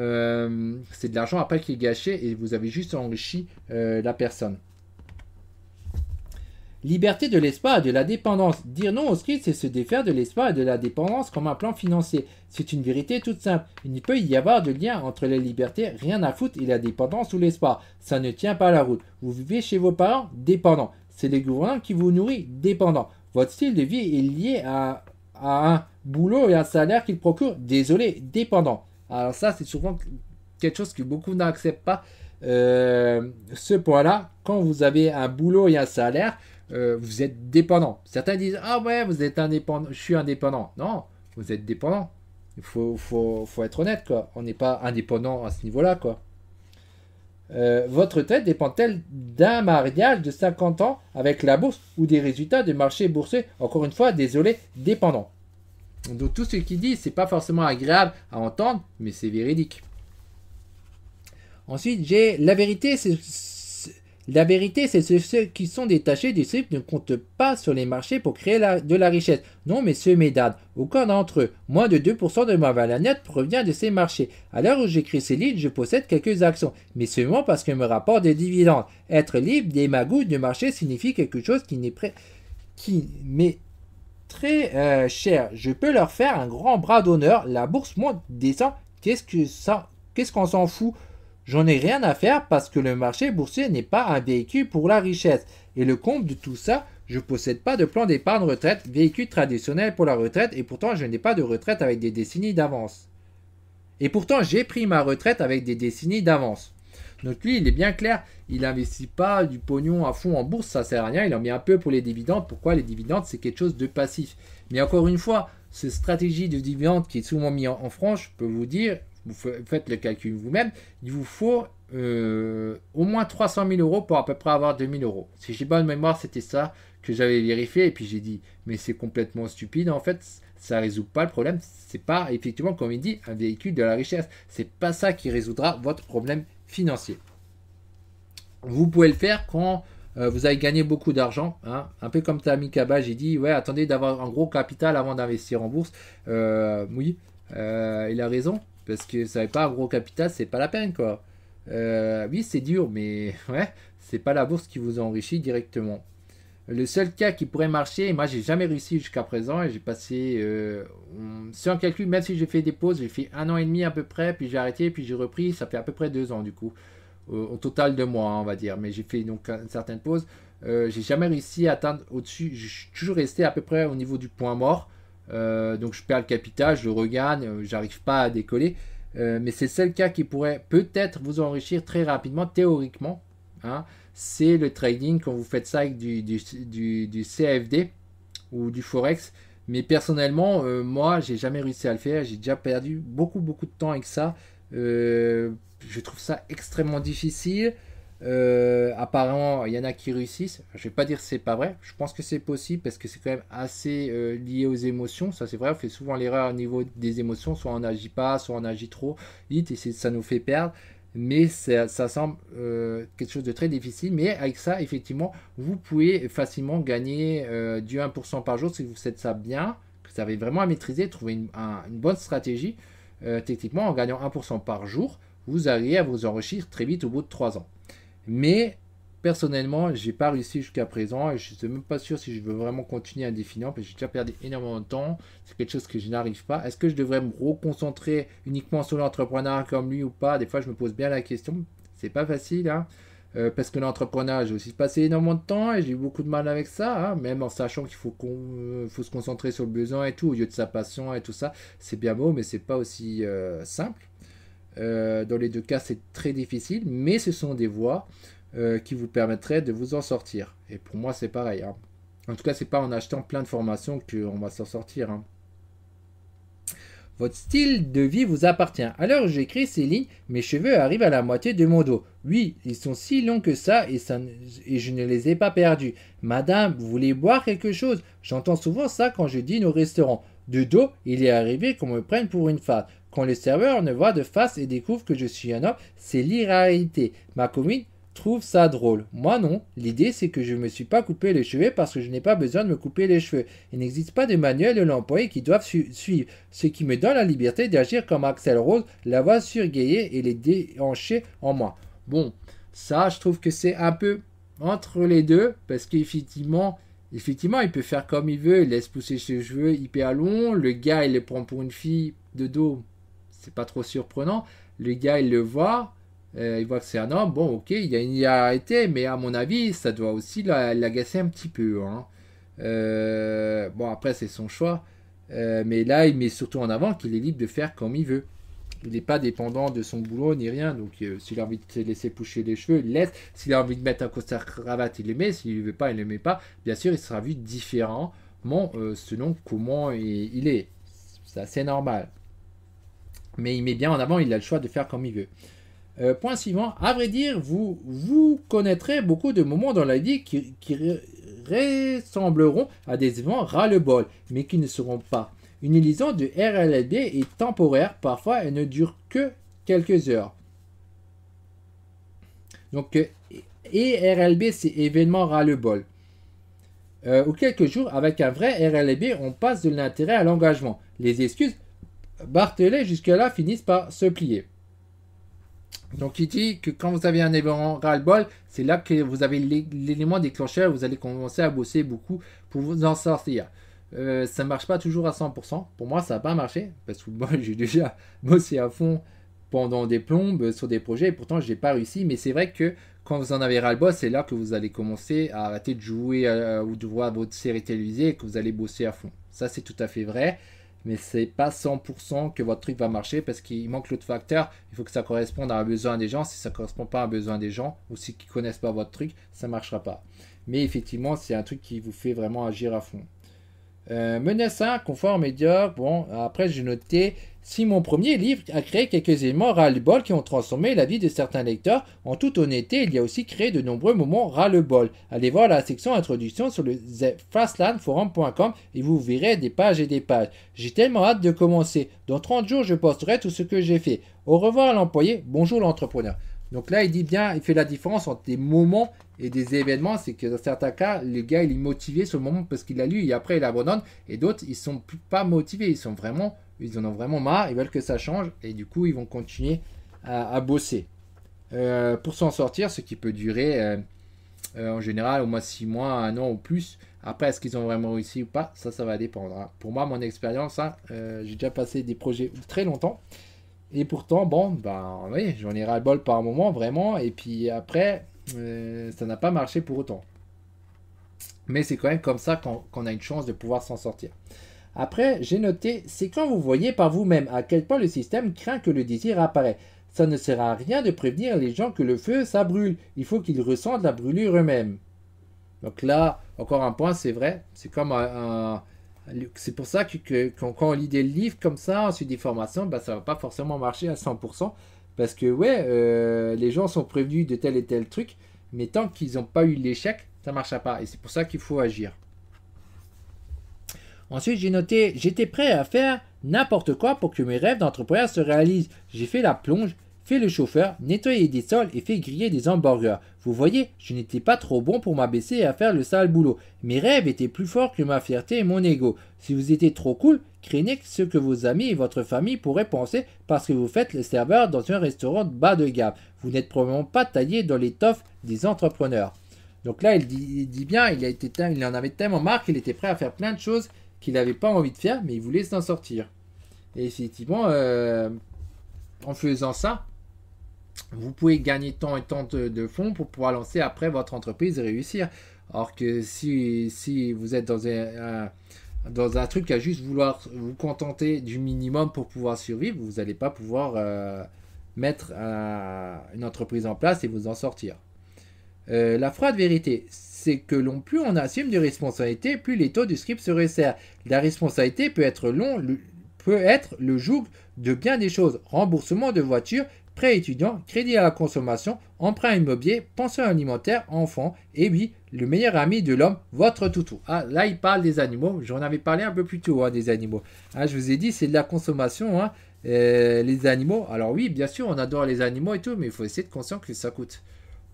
c'est de l'argent après qui est gâché et vous avez juste enrichi la personne. Liberté de l'espoir et de la dépendance. Dire non au script, c'est se défaire de l'espoir et de la dépendance comme un plan financier. C'est une vérité toute simple. Il ne peut y avoir de lien entre la liberté, rien à foutre, et la dépendance ou l'espoir. Ça ne tient pas la route. Vous vivez chez vos parents, dépendant. C'est le gouvernement qui vous nourrit, dépendant. Votre style de vie est lié à un boulot et un salaire qu'il procure, désolé, dépendant. Alors ça, c'est souvent quelque chose que beaucoup n'acceptent pas. Ce point-là, quand vous avez un boulot et un salaire, vous êtes dépendant. Certains disent « Ah ouais, vous êtes indépendant, je suis indépendant. » Non, vous êtes dépendant. Il faut être honnête, quoi. On n'est pas indépendant à ce niveau-là, quoi. Votre retraite dépend-elle d'un mariage de 50 ans avec la bourse ou des résultats de marché boursier? Encore une fois, désolé, dépendant. Donc tout ce qu'il dit, c'est pas forcément agréable à entendre, mais c'est véridique. Ensuite, j'ai la vérité, c'est ceux qui sont détachés du script ne comptent pas sur les marchés pour créer de la richesse. Non, messieurs, mesdames, aucun d'entre eux. Moins de 2% de ma valeur nette provient de ces marchés. À l'heure où j'écris ces livres, je possède quelques actions, mais seulement parce qu'elles me rapportent des dividendes. Être libre des magouilles de marché signifie quelque chose qui m'est très cher. Je peux leur faire un grand bras d'honneur. La bourse monte, descend. Qu'est-ce qu'on s'en fout? J'en ai rien à faire parce que le marché boursier n'est pas un véhicule pour la richesse. Et le comble de tout ça, je ne possède pas de plan d'épargne retraite, véhicule traditionnel pour la retraite, et pourtant je n'ai pas de retraite avec des décennies d'avance. Et pourtant j'ai pris ma retraite avec des décennies d'avance. Donc lui, il est bien clair, il n'investit pas du pognon à fond en bourse, ça sert à rien, il en met un peu pour les dividendes. Pourquoi les dividendes? C'est quelque chose de passif. Mais encore une fois, cette stratégie de dividendes qui est souvent mise en France, je peux vous dire, vous faites le calcul vous-même, il vous faut au moins 300 000 euros pour à peu près avoir 2 000 euros. Si j'ai bonne mémoire, c'était ça que j'avais vérifié et puis j'ai dit, mais c'est complètement stupide en fait, ça ne résout pas le problème, c'est pas effectivement comme il dit un véhicule de la richesse, c'est pas ça qui résoudra votre problème financier. Vous pouvez le faire quand vous avez gagné beaucoup d'argent, hein, un peu comme Tammy Kaba, j'ai dit, ouais, attendez d'avoir un gros capital avant d'investir en bourse. Oui, il a raison, parce que ça n'est pas un gros capital, c'est pas la peine, quoi. Oui, c'est dur, mais ouais, c'est pas la bourse qui vous enrichit directement. Le seul cas qui pourrait marcher, et moi j'ai jamais réussi jusqu'à présent, et j'ai passé, si on calcule, même si j'ai fait des pauses, j'ai fait 1 an et demi à peu près, puis j'ai arrêté, puis j'ai repris, ça fait à peu près 2 ans du coup, au total de mois, hein, on va dire, mais j'ai fait donc une certaine pause. J'ai jamais réussi à atteindre au-dessus, je suis toujours resté à peu près au niveau du point mort, donc je perds le capital, je le regagne, j'arrive pas à décoller, mais c'est le seul cas qui pourrait peut-être vous enrichir très rapidement, théoriquement, hein, c'est le trading quand vous faites ça avec du CFD ou du Forex. Mais personnellement, moi, j'ai jamais réussi à le faire. J'ai déjà perdu beaucoup, beaucoup de temps avec ça. Je trouve ça extrêmement difficile. Apparemment, il y en a qui réussissent. Je vais pas dire que c'est pas vrai. Je pense que c'est possible parce que c'est quand même assez lié aux émotions. Ça, c'est vrai. On fait souvent l'erreur au niveau des émotions. Soit on n'agit pas, soit on agit trop vite et ça nous fait perdre. Mais ça semble quelque chose de très difficile. Mais avec ça, effectivement, vous pouvez facilement gagner du 1% par jour si vous faites ça bien, que vous avez vraiment à maîtriser, trouver une bonne stratégie. Techniquement, en gagnant 1% par jour, vous arrivez à vous enrichir très vite au bout de 3 ans. Mais personnellement, j'ai pas réussi jusqu'à présent et je ne suis même pas sûr si je veux vraiment continuer indéfiniment parce que j'ai déjà perdu énormément de temps. C'est quelque chose que je n'arrive pas. Est-ce que je devrais me reconcentrer uniquement sur l'entrepreneuriat comme lui ou pas? Des fois, je me pose bien la question. C'est pas facile, hein. Parce que l'entrepreneuriat, j'ai aussi passé énormément de temps et j'ai eu beaucoup de mal avec ça, hein, même en sachant qu'il faut se concentrer sur le besoin et tout, au lieu de sa passion et tout ça. C'est bien beau, mais c'est pas aussi simple. Dans les deux cas, c'est très difficile, mais ce sont des voies qui vous permettraient de vous en sortir. Et pour moi, c'est pareil, hein. En tout cas, c'est pas en achetant plein de formations qu'on va s'en sortir, hein. Votre style de vie vous appartient. À l'heure où j'écris ces lignes, mes cheveux arrivent à la moitié de mon dos. Oui, ils sont si longs que ça et je ne les ai pas perdus. Madame, vous voulez boire quelque chose? J'entends souvent ça quand je dîne au restaurant. De dos, il est arrivé qu'on me prenne pour une femme. Quand le serveur me voit de face et découvre que je suis un homme, c'est l'irréalité. Ma commune trouve ça drôle. Moi non. L'idée c'est que je ne me suis pas coupé les cheveux parce que je n'ai pas besoin de me couper les cheveux. Il n'existe pas de manuel de l'employé qui doivent suivre, ce qui me donne la liberté d'agir comme Axel Rose, la voix surgayée et les déhanchés en moi. Bon, ça je trouve que c'est un peu entre les deux parce qu'effectivement, il peut faire comme il veut, il laisse pousser ses cheveux hyper longs, le gars il le prend pour une fille de dos, c'est pas trop surprenant, le gars il le voit, il voit que c'est un homme, bon ok, il y a une hilarité, mais à mon avis, ça doit aussi l'agacer un petit peu, hein. Bon, après, c'est son choix, mais là, il met surtout en avant qu'il est libre de faire comme il veut. Il n'est pas dépendant de son boulot ni rien, donc s'il a envie de se laisser pousser les cheveux, il laisse. S'il a envie de mettre un costard cravate, il le met. S'il ne veut pas, il ne le met pas. Bien sûr, il sera vu différemment selon comment il est. C'est assez normal. Mais il met bien en avant, il a le choix de faire comme il veut. Point suivant, à vrai dire, vous connaîtrez beaucoup de moments dans la vie qui ressembleront à des événements ras-le-bol, mais qui ne seront pas. Une liaison de RLLB est temporaire, parfois elle ne dure que quelques heures. Donc, et RLB, c'est événement ras-le-bol. Ou quelques jours, avec un vrai RLB, on passe de l'intérêt à l'engagement. Les excuses Barthelet jusque-là finissent par se plier. Donc il dit que quand vous avez un événement ras-le-bol, c'est là que vous avez l'élément déclencheur, vous allez commencer à bosser beaucoup pour vous en sortir. Ça ne marche pas toujours à 100%. Pour moi, ça n'a pas marché, parce que moi, j'ai déjà bossé à fond pendant des plombes sur des projets et pourtant je n'ai pas réussi. Mais c'est vrai que quand vous en avez ras-le-bol, c'est là que vous allez commencer à arrêter de jouer ou de voir votre série télévisée et que vous allez bosser à fond. Ça c'est tout à fait vrai. Mais c'est pas 100% que votre truc va marcher parce qu'il manque l'autre facteur. Il faut que ça corresponde à un besoin des gens. Si ça ne correspond pas à un besoin des gens ou si ils ne connaissent pas votre truc, ça ne marchera pas. Mais effectivement, c'est un truc qui vous fait vraiment agir à fond. Menaçant, confort, médiocre. Bon, après j'ai noté si mon premier livre a créé quelques éléments ras-le-bol qui ont transformé la vie de certains lecteurs. En toute honnêteté, il y a aussi créé de nombreux moments ras-le-bol. Allez voir la section introduction sur le fastlandforum.com et vous verrez des pages et des pages. J'ai tellement hâte de commencer. Dans 30 jours, je posterai tout ce que j'ai fait. Au revoir l'employé, bonjour l'entrepreneur. Donc là, il dit bien, il fait la différence entre des moments et des événements. C'est que dans certains cas, le gars, il est motivé sur le moment parce qu'il a lu et après, il abandonne. Et d'autres, ils sont pas motivés. Ils en ont vraiment marre. Ils veulent que ça change. Et du coup, ils vont continuer à bosser. Pour s'en sortir, ce qui peut durer en général au moins 6 mois, 1 an ou plus. Après, est-ce qu'ils ont vraiment réussi ou pas? Ça va dépendre. Hein. Pour moi, mon expérience, hein, j'ai déjà passé des projets très longtemps. Et pourtant, bon, ben oui, j'en ai ras-le-bol par moment, vraiment. Et puis après, ça n'a pas marché pour autant. Mais c'est quand même comme ça qu'on a une chance de pouvoir s'en sortir. Après, j'ai noté, c'est quand vous voyez par vous-même à quel point le système craint que le désir apparaît. Ça ne sert à rien de prévenir les gens que le feu, ça brûle. Il faut qu'ils ressentent la brûlure eux-mêmes. Donc là, encore un point, c'est vrai. C'est comme c'est pour ça que quand on lit des livres comme ça, on suit des formations, ben, ça ne va pas forcément marcher à 100%. Parce que ouais, les gens sont prévenus de tel et tel truc, mais tant qu'ils n'ont pas eu l'échec, ça ne marchera pas. Et c'est pour ça qu'il faut agir. Ensuite, j'ai noté, j'étais prêt à faire n'importe quoi pour que mes rêves d'entrepreneur se réalisent. J'ai fait la plonge, fait le chauffeur, nettoyé des sols et fait griller des hamburgers. Vous voyez, je n'étais pas trop bon pour m'abaisser et à faire le sale boulot. Mes rêves étaient plus forts que ma fierté et mon ego. Si vous étiez trop cool, craignez ce que vos amis et votre famille pourraient penser parce que vous faites le serveur dans un restaurant de bas de gamme. Vous n'êtes probablement pas taillé dans l'étoffe des entrepreneurs. Donc là, il dit bien, il en avait tellement marre qu'il était prêt à faire plein de choses qu'il n'avait pas envie de faire, mais il voulait s'en sortir. Et effectivement, en faisant ça, vous pouvez gagner tant et tant de fonds pour pouvoir lancer après votre entreprise et réussir. Alors que si vous êtes dans un truc à juste vouloir vous contenter du minimum pour pouvoir survivre, vous n'allez pas pouvoir mettre une entreprise en place et vous en sortir. La froide vérité, c'est que plus on assume de responsabilité, plus les taux du script se resserrent. La responsabilité peut être le joug de bien des choses. Remboursement de voiture, prêt étudiant, crédit à la consommation, emprunt immobilier, pension alimentaire, enfant, et oui, le meilleur ami de l'homme, votre toutou. Ah, là, il parle des animaux. J'en avais parlé un peu plus tôt, hein, des animaux. Ah, je vous ai dit, c'est de la consommation, hein, les animaux. Alors oui, bien sûr, on adore les animaux et tout, mais il faut essayer de conscient que ça coûte.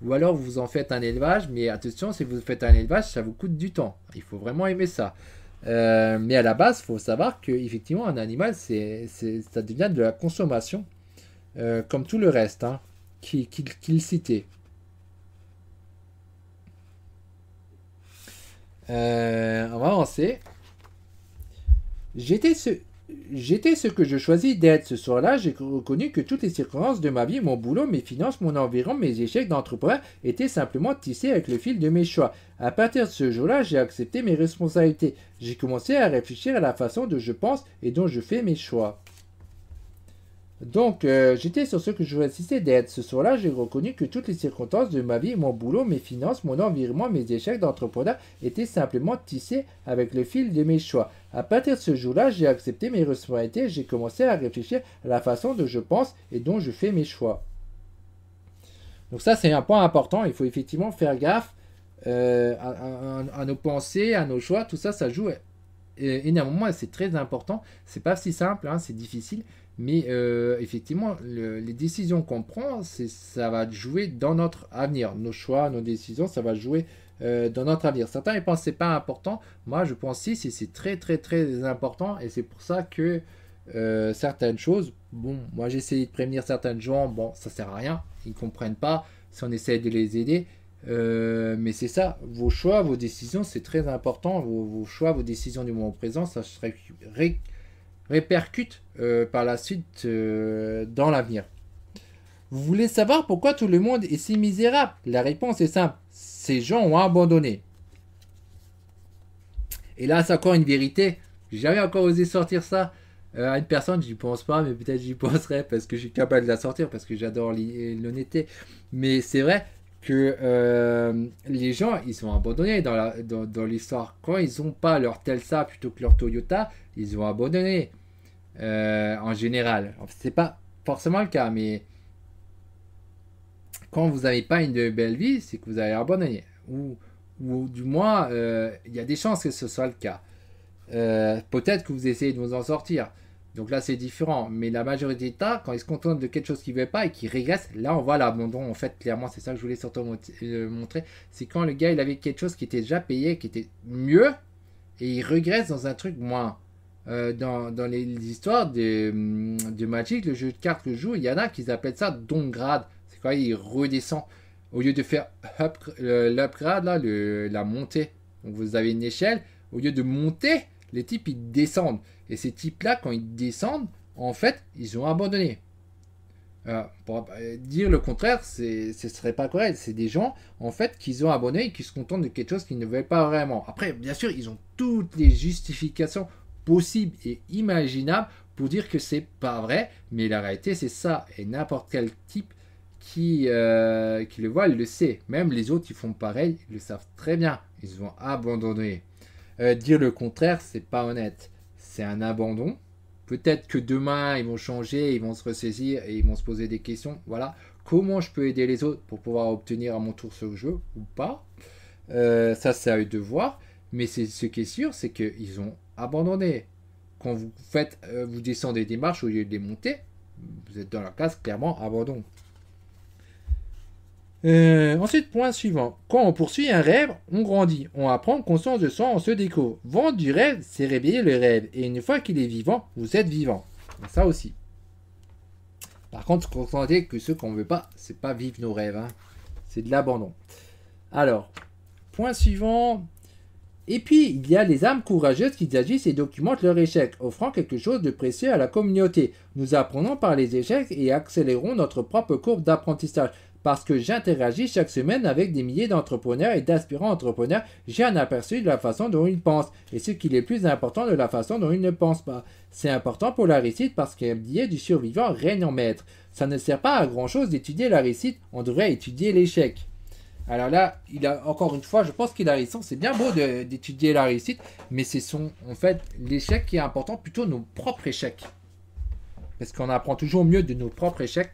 Ou alors vous en faites un élevage, mais attention, si vous faites un élevage, ça vous coûte du temps. Il faut vraiment aimer ça. Mais à la base, il faut savoir qu'effectivement, un animal, ça devient de la consommation, comme tout le reste, hein, qu'il citait. On va avancer. J'étais ce que je choisis d'être. Ce soir-là, j'ai reconnu que toutes les circonstances de ma vie, mon boulot, mes finances, mon environnement, mes échecs d'entrepreneur étaient simplement tissés avec le fil de mes choix. À partir de ce jour-là, j'ai accepté mes responsabilités. J'ai commencé à réfléchir à la façon dont je pense et dont je fais mes choix. Donc, j'étais sur ce que je choisissais d'être. Ce soir-là, j'ai reconnu que toutes les circonstances de ma vie, mon boulot, mes finances, mon environnement, mes échecs d'entrepreneur étaient simplement tissés avec le fil de mes choix. À partir de ce jour-là, j'ai accepté mes responsabilités et j'ai commencé à réfléchir à la façon dont je pense et dont je fais mes choix. Donc ça, c'est un point important. Il faut effectivement faire gaffe à nos pensées, à nos choix. Tout ça, ça joue énormément et c'est très important. C'est pas si simple, hein, c'est difficile. Mais effectivement, les décisions qu'on prend, ça va jouer dans notre avenir. Nos choix, nos décisions, ça va jouer dans notre avenir. Certains ne pensent que ce n'est pas important. Moi, je pense si, c'est très, très, très important. Et c'est pour ça que certaines choses, bon, moi j'ai essayé de prévenir certaines gens, bon, ça ne sert à rien. Ils ne comprennent pas si on essaie de les aider. Mais c'est ça, vos choix, vos décisions, c'est très important. Vos choix, vos décisions du moment présent, ça se répercute par la suite dans l'avenir. Vous voulez savoir pourquoi tout le monde est si misérable? La réponse est simple. Ces gens ont abandonné. Et là, c'est encore une vérité. J'ai jamais encore osé sortir ça à une personne. J'y pense pas, mais peut-être j'y penserai parce que je suis capable de la sortir, parce que j'adore l'honnêteté. Mais c'est vrai que les gens, ils sont abandonnés dans l'histoire. Quand ils n'ont pas leur Telsa plutôt que leur Toyota, ils ont abandonné. En général. C'est pas forcément le cas, mais quand vous n'avez pas une belle vie, c'est que vous avez abandonné. Ou du moins, il y a des chances que ce soit le cas. Peut-être que vous essayez de vous en sortir. Donc là, c'est différent. Mais la majorité des temps, quand ils se contentent de quelque chose qu'ils ne veulent pas et qu'ils régressent, là, on voit l'abandon. En fait, clairement, c'est ça que je voulais surtout montrer. C'est quand le gars, il avait quelque chose qui était déjà payé, qui était mieux, et il régresse dans un truc moins. Dans les histoires de Magic, le jeu de cartes que je joue, il y en a qui appellent ça downgrade. C'est quand il redescend. Au lieu de faire l'upgrade, là, la montée. Donc vous avez une échelle. Au lieu de monter, les types ils descendent. Et ces types-là, quand ils descendent, en fait, ils ont abandonné. Pour dire le contraire, ce serait pas correct. C'est des gens, en fait, qui ont abandonné et qui se contentent de quelque chose qu'ils ne veulent pas vraiment. Après, bien sûr, ils ont toutes les justifications possibles et imaginables pour dire que c'est pas vrai, mais la réalité, c'est ça. Et n'importe quel type qui le voit, il le sait. Même les autres, ils font pareil, ils le savent très bien. Ils ont abandonné. Dire le contraire, c'est pas honnête. C'est un abandon. Peut-être que demain, ils vont changer, ils vont se ressaisir et ils vont se poser des questions. Voilà. Comment je peux aider les autres pour pouvoir obtenir à mon tour ce jeu ou pas? Ça, c'est à eux de voir. Mais ce qui est sûr, c'est qu'ils ont abandonné. Quand vous faites, vous descendez des marches au lieu de les monter, vous êtes dans la case clairement abandon. Ensuite, point suivant. Quand on poursuit un rêve, on grandit. On apprend conscience de soi, on se découvre. Vendre du rêve, c'est réveiller le rêve. Et une fois qu'il est vivant, vous êtes vivant. Ça aussi. Par contre, contentez que ce qu'on ne veut pas, c'est pas vivre nos rêves. Hein. C'est de l'abandon. Alors, point suivant. Et puis, il y a les âmes courageuses qui agissent et documentent leur échec, offrant quelque chose de précieux à la communauté. Nous apprenons par les échecs et accélérons notre propre courbe d'apprentissage. Parce que j'interagis chaque semaine avec des milliers d'entrepreneurs et d'aspirants entrepreneurs, j'ai un aperçu de la façon dont ils pensent et ce qui est le plus important de la façon dont ils ne pensent pas. C'est important pour la réussite parce qu'un billet du survivant règne en maître. Ça ne sert pas à grand chose d'étudier la réussite, on devrait étudier l'échec. Alors là, il a encore une fois, je pense qu'il a raison, c'est bien beau d'étudier la réussite, mais c'est en fait l'échec qui est important, plutôt nos propres échecs. Parce qu'on apprend toujours mieux de nos propres échecs.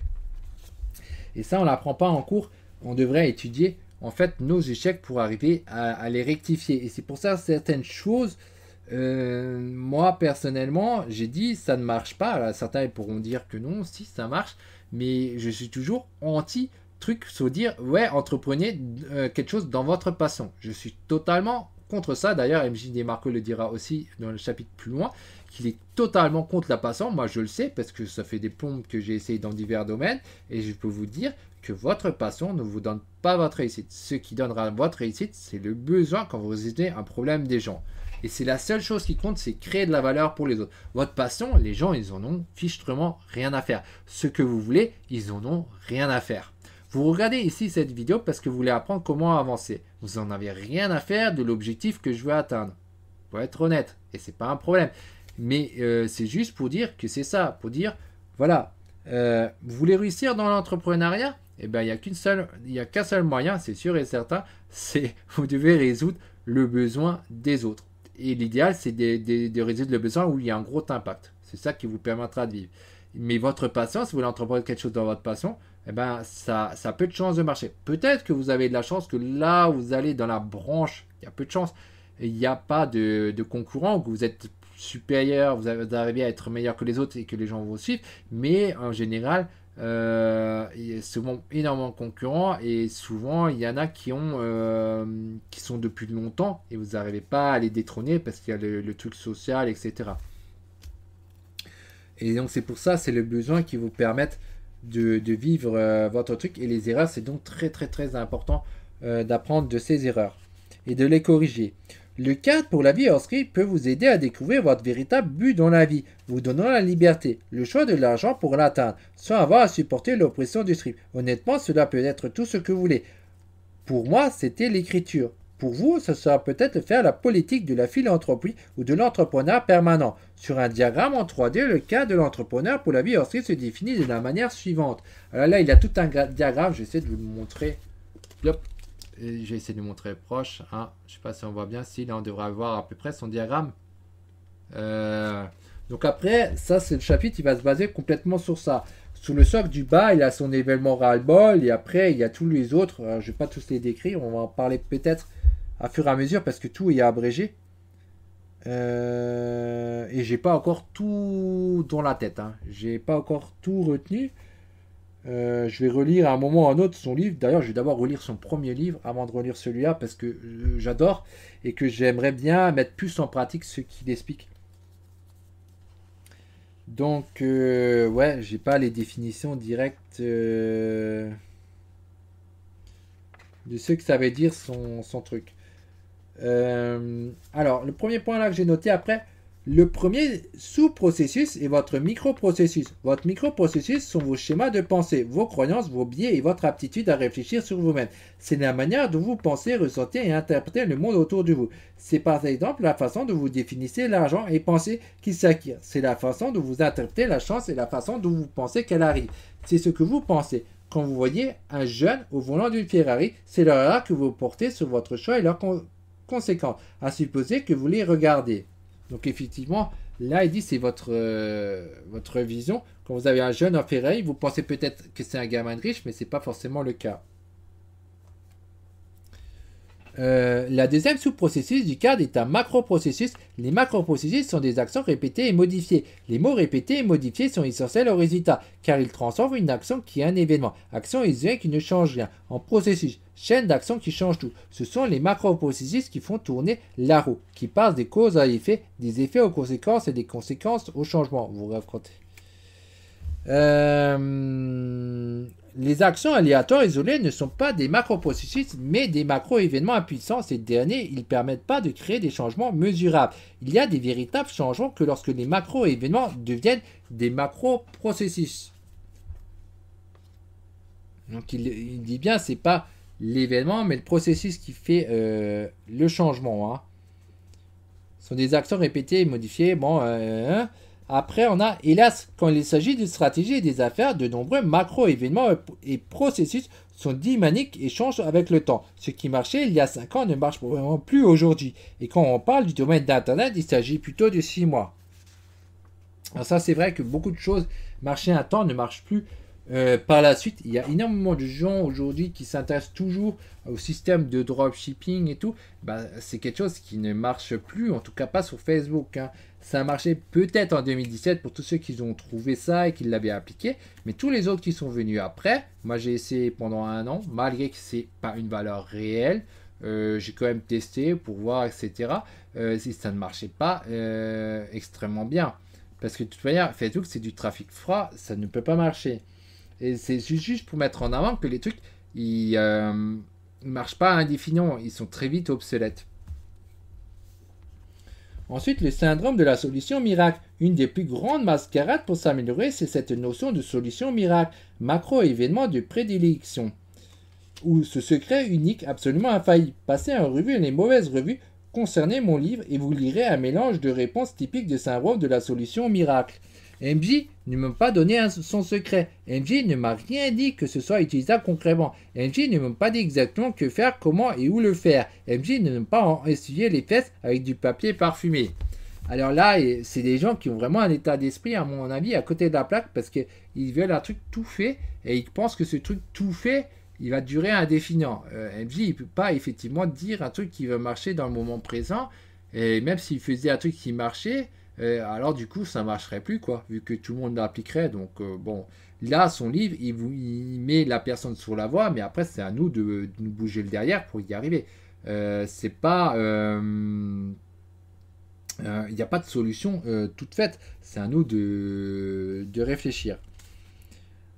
Et ça, on ne l'apprend pas en cours. On devrait étudier en fait nos échecs pour arriver à les rectifier. Et c'est pour ça certaines choses, moi personnellement, j'ai dit ça ne marche pas. Alors, certains pourront dire que non, si ça marche, mais je suis toujours anti-truc, faut dire ouais, entreprenez quelque chose dans votre passion. Je suis totalement contre ça. D'ailleurs, MJ Desmarco le dira aussi dans le chapitre plus loin, qu'il est totalement contre la passion. Moi, je le sais parce que ça fait des plombes que j'ai essayé dans divers domaines et je peux vous dire que votre passion ne vous donne pas votre réussite. Ce qui donnera votre réussite, c'est le besoin quand vous résolvez un problème des gens. Et c'est la seule chose qui compte, c'est créer de la valeur pour les autres. Votre passion, les gens, ils en ont fichtrement rien à faire. Ce que vous voulez, ils en ont rien à faire. Vous regardez ici cette vidéo parce que vous voulez apprendre comment avancer. Vous n'en avez rien à faire de l'objectif que je veux atteindre. Pour être honnête, et c'est pas un problème. Mais c'est juste pour dire que c'est ça, pour dire, voilà, vous voulez réussir dans l'entrepreneuriat? Eh bien, il n'y a qu'un seul moyen, c'est sûr et certain, c'est vous devez résoudre le besoin des autres. Et l'idéal, c'est de résoudre le besoin où il y a un gros impact. C'est ça qui vous permettra de vivre. Mais votre passion, si vous voulez entreprendre quelque chose dans votre passion, eh ben, ça a peu de chances de marcher. Peut-être que vous avez de la chance que là où vous allez dans la branche, il y a peu de chance, il n'y a pas de concurrent, que vous êtes supérieur, vous arrivez à être meilleur que les autres et que les gens vous suivent, mais en général, il y a souvent énormément de concurrents et souvent il y en a qui sont depuis longtemps et vous n'arrivez pas à les détrôner parce qu'il y a le truc social, etc. Et donc c'est pour ça, c'est le besoin qui vous permettent de vivre votre truc, et les erreurs, c'est donc très très très important d'apprendre de ces erreurs et de les corriger. Le cadre pour la vie hors script peut vous aider à découvrir votre véritable but dans la vie, vous donnant la liberté, le choix de l'argent pour l'atteindre, sans avoir à supporter l'oppression du script. Honnêtement, cela peut être tout ce que vous voulez. Pour moi, c'était l'écriture. Pour vous, ce sera peut-être faire la politique de la philanthropie ou de l'entrepreneur permanent. Sur un diagramme en 3D, le cas de l'entrepreneur pour la vie hors script se définit de la manière suivante. Alors là, il a tout un diagramme, j'essaie de vous le montrer. Hop. J'ai essayé de le montrer proche. Hein. Je ne sais pas si on voit bien. Si, là, on devrait avoir à peu près son diagramme. Donc après, ça, c'est le chapitre, il va se baser complètement sur ça. Sous le socle du bas, il a son événement ras-le-bol. Et après, il y a tous les autres. Alors, je ne vais pas tous les décrire. On va en parler peut-être à fur et à mesure parce que tout est abrégé. Et j'ai pas encore tout dans la tête. Hein. J'ai pas encore tout retenu. Je vais relire à un moment ou à un autre son livre. D'ailleurs, je vais d'abord relire son premier livre avant de relire celui-là parce que j'adore et que j'aimerais bien mettre plus en pratique ce qu'il explique. Donc, ouais, j'ai pas les définitions directes de ce que ça veut dire son truc. Alors, le premier point là que j'ai noté après, le premier sous-processus est votre microprocessus. Votre microprocessus sont vos schémas de pensée, vos croyances, vos biais et votre aptitude à réfléchir sur vous-même. C'est la manière dont vous pensez, ressentez et interprétez le monde autour de vous. C'est par exemple la façon dont vous définissez l'argent et pensez qu'il s'acquiert. C'est la façon dont vous interprétez la chance et la façon dont vous pensez qu'elle arrive. C'est ce que vous pensez. Quand vous voyez un jeune au volant d'une Ferrari, c'est le regard que vous portez sur votre choix et leurs conséquences, à supposer que vous les regardez. Donc effectivement, là il dit c'est votre vision. Quand vous avez un jeune en Ferrari, vous pensez peut-être que c'est un gamin de riche, mais ce n'est pas forcément le cas. La deuxième sous-processus du cadre est un macro-processus. Les macro-processus sont des actions répétées et modifiées. Les mots répétés et modifiés sont essentiels au résultat, car ils transforment une action qui est un événement. Action isolée qui ne change rien. En processus, chaîne d'actions qui changent tout. Ce sont les macro-processus qui font tourner la roue, qui passent des causes à effets, des effets aux conséquences et des conséquences au changement. Vous racontez. Les actions aléatoires isolées ne sont pas des macro-processus, mais des macro-événements impuissants. Ces derniers, ils ne permettent pas de créer des changements mesurables. Il y a des véritables changements que lorsque les macro-événements deviennent des macro-processus. Donc il dit bien, c'est pas l'événement, mais le processus qui fait le changement. Hein. Ce sont des actions répétées et modifiées. Bon, après, on a, hélas, quand il s'agit de stratégie et des affaires, de nombreux macro-événements et processus sont dynamiques et changent avec le temps. Ce qui marchait il y a 5 ans ne marche vraiment plus aujourd'hui. Et quand on parle du domaine d'Internet, il s'agit plutôt de 6 mois. Alors ça, c'est vrai que beaucoup de choses marchaient un temps, ne marchent plus par la suite. Il y a énormément de gens aujourd'hui qui s'intéressent toujours au système de dropshipping et tout. Bah, c'est quelque chose qui ne marche plus, en tout cas pas sur Facebook. Hein. Ça a marché peut-être en 2017 pour tous ceux qui ont trouvé ça et qui l'avaient appliqué, mais tous les autres qui sont venus après, moi j'ai essayé pendant 1 an, malgré que c'est pas une valeur réelle, j'ai quand même testé pour voir, etc. Si ça ne marchait pas extrêmement bien. Parce que de toute manière, Facebook c'est du trafic froid, ça ne peut pas marcher. Et c'est juste pour mettre en avant que les trucs, ils ne marchent pas indéfiniment, ils sont très vite obsolètes. Ensuite, le syndrome de la solution miracle. Une des plus grandes mascarades pour s'améliorer, c'est cette notion de solution miracle, macro-événement de prédilection, ou ce secret unique absolument infaillible. Passez en revue les mauvaises revues concernant mon livre et vous lirez un mélange de réponses typiques de syndrome de la solution miracle. MJ ne m'a pas donné son secret. MJ ne m'a rien dit que ce soit utilisable concrètement. MJ ne m'a pas dit exactement que faire, comment et où le faire. MJ ne m'a pas essuyé les fesses avec du papier parfumé. Alors là, c'est des gens qui ont vraiment un état d'esprit, à mon avis, à côté de la plaque, parce qu'ils veulent un truc tout fait, et ils pensent que ce truc tout fait, il va durer indéfiniment. MJ, il ne peut pas effectivement dire un truc qui va marcher dans le moment présent, et même s'il faisait un truc qui marchait, alors du coup ça marcherait plus quoi, vu que tout le monde l'appliquerait. Donc bon, là son livre il met la personne sur la voie, mais après c'est à nous de nous bouger le derrière pour y arriver. C'est pas il n'y a pas de solution toute faite, c'est à nous de réfléchir.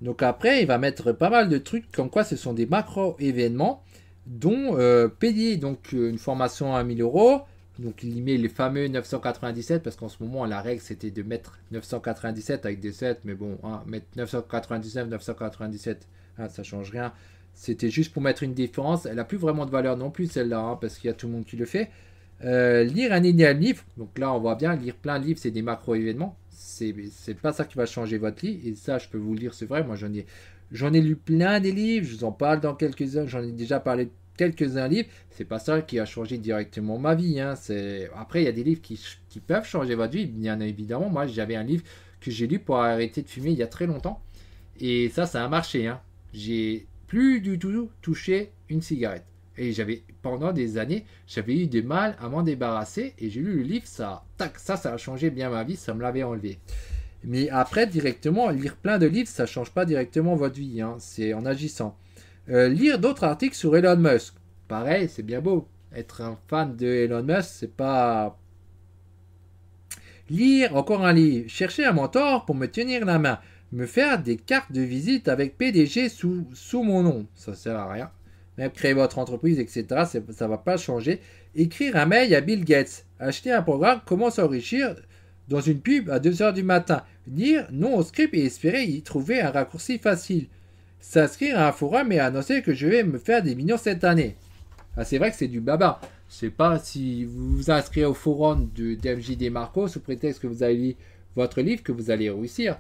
Donc après il va mettre pas mal de trucs comme quoi ce sont des macro événements dont payer donc une formation à 1000 euros, Donc il y met les fameux 997 parce qu'en ce moment la règle c'était de mettre 997 avec des 7, mais bon, hein, mettre 999, 997, hein, ça change rien. C'était juste pour mettre une différence. Elle n'a plus vraiment de valeur non plus celle-là, hein, parce qu'il y a tout le monde qui le fait. Lire un énième livre, donc là on voit bien, lire plein de livres c'est des macro-événements. C'est pas ça qui va changer votre vie, et ça je peux vous le dire, c'est vrai, moi j'en ai lu plein des livres, je vous en parle dans quelques-uns, j'en ai déjà parlé de quelques-uns livres, c'est pas ça qui a changé directement ma vie, hein. Après il y a des livres qui peuvent changer votre vie, bien évidemment. Moi j'avais un livre que j'ai lu pour arrêter de fumer il y a très longtemps, et ça a marché, hein. J'ai plus du tout touché une cigarette. Et pendant des années, j'avais eu du mal à m'en débarrasser, et j'ai lu le livre, ça a changé bien ma vie, ça me l'avait enlevé. Mais après, directement, lire plein de livres, ça ne change pas directement votre vie, hein. C'est en agissant. Lire d'autres articles sur Elon Musk. Pareil, c'est bien beau. Être un fan de Elon Musk, c'est pas... Lire encore un livre. Chercher un mentor pour me tenir la main. Me faire des cartes de visite avec PDG sous mon nom. Ça sert à rien. Même créer votre entreprise, etc. Ça va pas changer. Écrire un mail à Bill Gates. Acheter un programme Comment s'enrichir dans une pub à 2h du matin. Dire non au script et espérer y trouver un raccourci facile. S'inscrire à un forum et annoncer que je vais me faire des millions cette année. Ah, c'est vrai que c'est du baba. Je sais pas si vous vous inscrivez au forum de DMJD Marco sous prétexte que vous avez lu votre livre que vous allez réussir.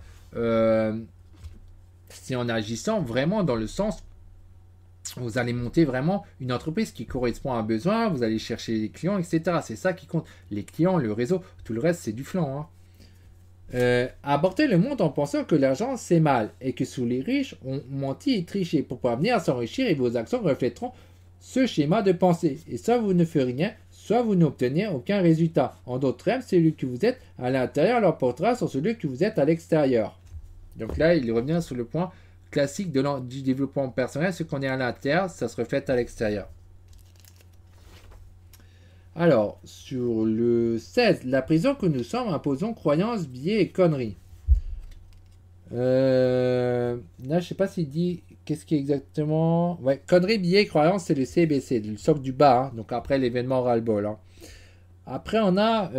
C'est en agissant vraiment dans le sens où vous allez monter vraiment une entreprise qui correspond à un besoin, vous allez chercher les clients, etc. C'est ça qui compte. Les clients, le réseau, tout le reste c'est du flan, hein. Aborder le monde en pensant que l'argent c'est mal et que sous les riches on mentit et triché pour parvenir à s'enrichir, et vos actions reflèteront ce schéma de pensée. Et soit vous ne faites rien, soit vous n'obtenez aucun résultat. En d'autres termes, celui que vous êtes à l'intérieur l'emportera sur celui que vous êtes à l'extérieur. Donc là, il revient sur le point classique du développement personnel, ce qu'on est à l'intérieur, ça se reflète à l'extérieur. Alors, sur le 16, la prison que nous sommes, imposons croyances, biais et conneries. Là, je sais pas s'il dit qu'est-ce qui est exactement. Ouais, conneries, biais, croyances, c'est le CBC, le socle du bas. Hein. Donc après l'événement ras-le-bol. Hein. Après, on a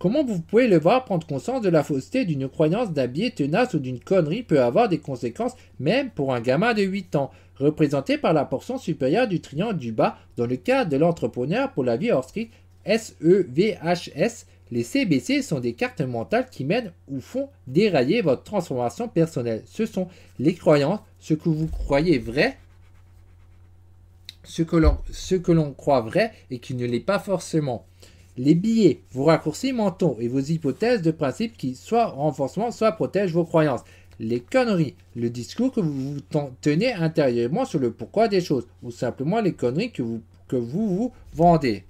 comment vous pouvez le voir, prendre conscience de la fausseté d'une croyance, d'un biais tenace ou d'une connerie peut avoir des conséquences, même pour un gamin de 8 ans, représenté par la portion supérieure du triangle du bas dans le cadre de l'entrepreneur pour la vie hors script SEVHS. Les CBC sont des cartes mentales qui mènent ou font dérailler votre transformation personnelle. Ce sont les croyances, ce que vous croyez vrai, ce que l'on croit vrai et qui ne l'est pas forcément. Les biais, vos raccourcis mentaux et vos hypothèses de principe qui soit renforcement, soit protègent vos croyances. Les conneries, le discours que vous tenez intérieurement sur le pourquoi des choses, ou simplement les conneries que vous vendez.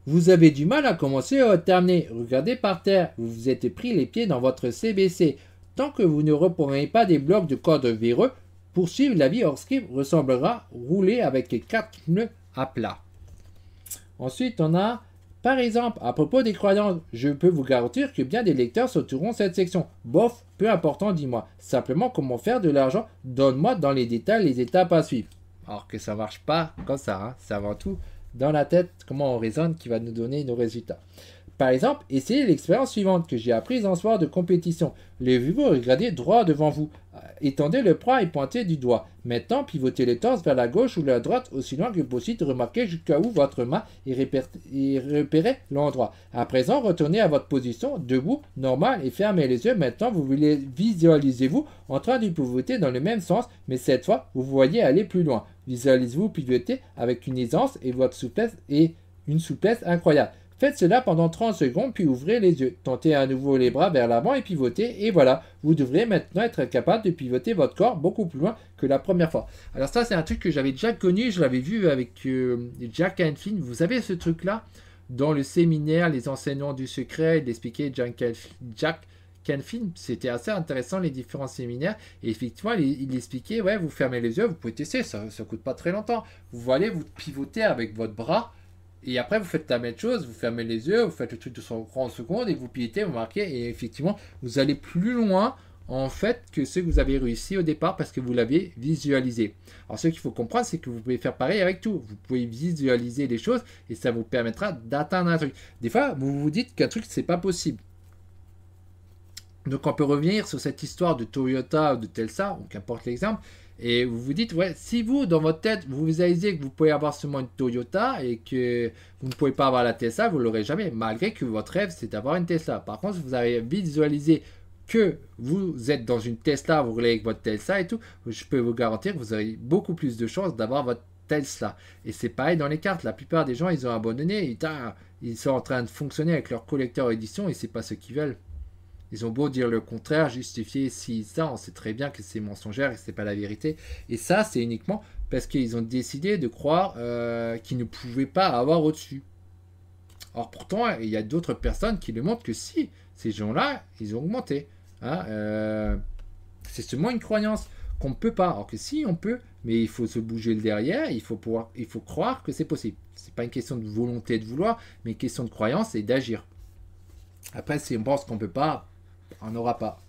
Vous avez du mal à commencer ou à terminer. Regardez par terre, vous vous êtes pris les pieds dans votre CBC. Tant que vous ne reprenez pas des blocs de code véreux, poursuivre la vie hors script ressemblera rouler avec les 4 pneus à plat. Ensuite, on a, par exemple, à propos des croyances, je peux vous garantir que bien des lecteurs sauteront cette section. Bof, peu important, dis-moi. Simplement comment faire de l'argent, donne-moi dans les détails les étapes à suivre. Alors que ça marche pas comme ça, hein. C'est avant tout dans la tête comment on raisonne qui va nous donner nos résultats. Par exemple, essayez l'expérience suivante que j'ai apprise en soir de compétition. Levez-vous et regardez droit devant vous. Étendez le bras et pointez du doigt. Maintenant, pivotez le torse vers la gauche ou la droite aussi loin que possible. Remarquez jusqu'à où votre main et repérez l'endroit. À présent, retournez à votre position, debout, normal, et fermez les yeux. Maintenant, vous visualisez-vous en train de pivoter dans le même sens, mais cette fois, vous voyez aller plus loin. Visualisez-vous pivoter avec une aisance et une souplesse incroyable. Faites cela pendant 30 secondes, puis ouvrez les yeux. Tentez à nouveau les bras vers l'avant et pivotez. Et voilà, vous devrez maintenant être capable de pivoter votre corps beaucoup plus loin que la première fois. Alors ça, c'est un truc que j'avais déjà connu. Je l'avais vu avec Jack Canfield. Vous savez ce truc-là? Dans le séminaire, les enseignants du secret, il expliquait Jack Canfield. C'était assez intéressant, les différents séminaires. Et effectivement, il expliquait, ouais, vous fermez les yeux, vous pouvez tester, ça ne coûte pas très longtemps. Vous allez vous pivoter avec votre bras. Et après, vous faites la même chose, vous fermez les yeux, vous faites le truc de 30 secondes et vous pilotez, vous marquez, et effectivement, vous allez plus loin en fait que ce que vous avez réussi au départ parce que vous l'avez visualisé. Alors ce qu'il faut comprendre, c'est que vous pouvez faire pareil avec tout. Vous pouvez visualiser les choses et ça vous permettra d'atteindre un truc. Des fois, vous vous dites qu'un truc, c'est pas possible. Donc on peut revenir sur cette histoire de Toyota ou de Tesla, ou qu'importe l'exemple, et vous vous dites, ouais, si vous, dans votre tête, vous visualisez que vous pouvez avoir seulement une Toyota et que vous ne pouvez pas avoir la Tesla, vous ne l'aurez jamais, malgré que votre rêve, c'est d'avoir une Tesla. Par contre, si vous avez visualisé que vous êtes dans une Tesla, vous roulez avec votre Tesla et tout, je peux vous garantir que vous aurez beaucoup plus de chances d'avoir votre Tesla. Et c'est pareil dans les cartes, la plupart des gens, ils ont abandonné, ils sont en train de fonctionner avec leur collecteur édition et c'est pas ce qu'ils veulent. Ils ont beau dire le contraire, justifier si ça, on sait très bien que c'est mensongère et que c'est pas la vérité. Et ça, c'est uniquement parce qu'ils ont décidé de croire qu'ils ne pouvaient pas avoir au-dessus. Or pourtant, il y a d'autres personnes qui le montrent que si, ces gens-là, ils ont augmenté. Hein, c'est seulement une croyance qu'on ne peut pas. Alors que si, on peut, mais il faut se bouger le derrière, il faut croire que c'est possible. C'est pas une question de volonté de vouloir, mais une question de croyance et d'agir. Après, si on pense qu'on ne peut pas, on n'aura pas.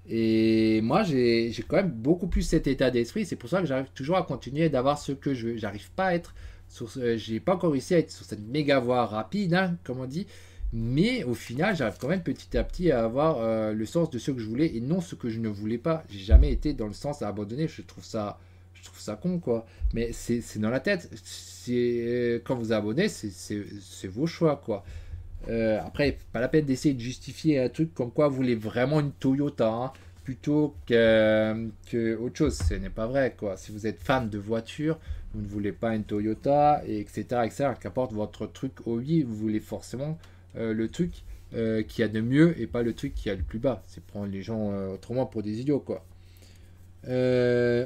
Et moi, j'ai quand même beaucoup plus cet état d'esprit. C'est pour ça que j'arrive toujours à continuer d'avoir ce que je veux. J'arrive pas à être j'ai pas encore réussi à être sur cette méga voie rapide, hein, comme on dit. Mais au final, j'arrive quand même petit à petit à avoir le sens de ce que je voulais et non ce que je ne voulais pas. J'ai jamais été dans le sens à abandonner. Je trouve ça con, quoi. Mais c'est dans la tête. Quand vous abonnez, c'est vos choix, quoi. Après, pas la peine d'essayer de justifier un truc comme quoi vous voulez vraiment une Toyota, hein, plutôt que autre chose. Ce n'est pas vrai, quoi. Si vous êtes fan de voiture, vous ne voulez pas une Toyota, et etc., etc. Qu'importe votre truc hobby, vous voulez forcément le truc qui a de mieux et pas le truc qui a le plus bas. C'est prendre les gens autrement pour des idiots, quoi.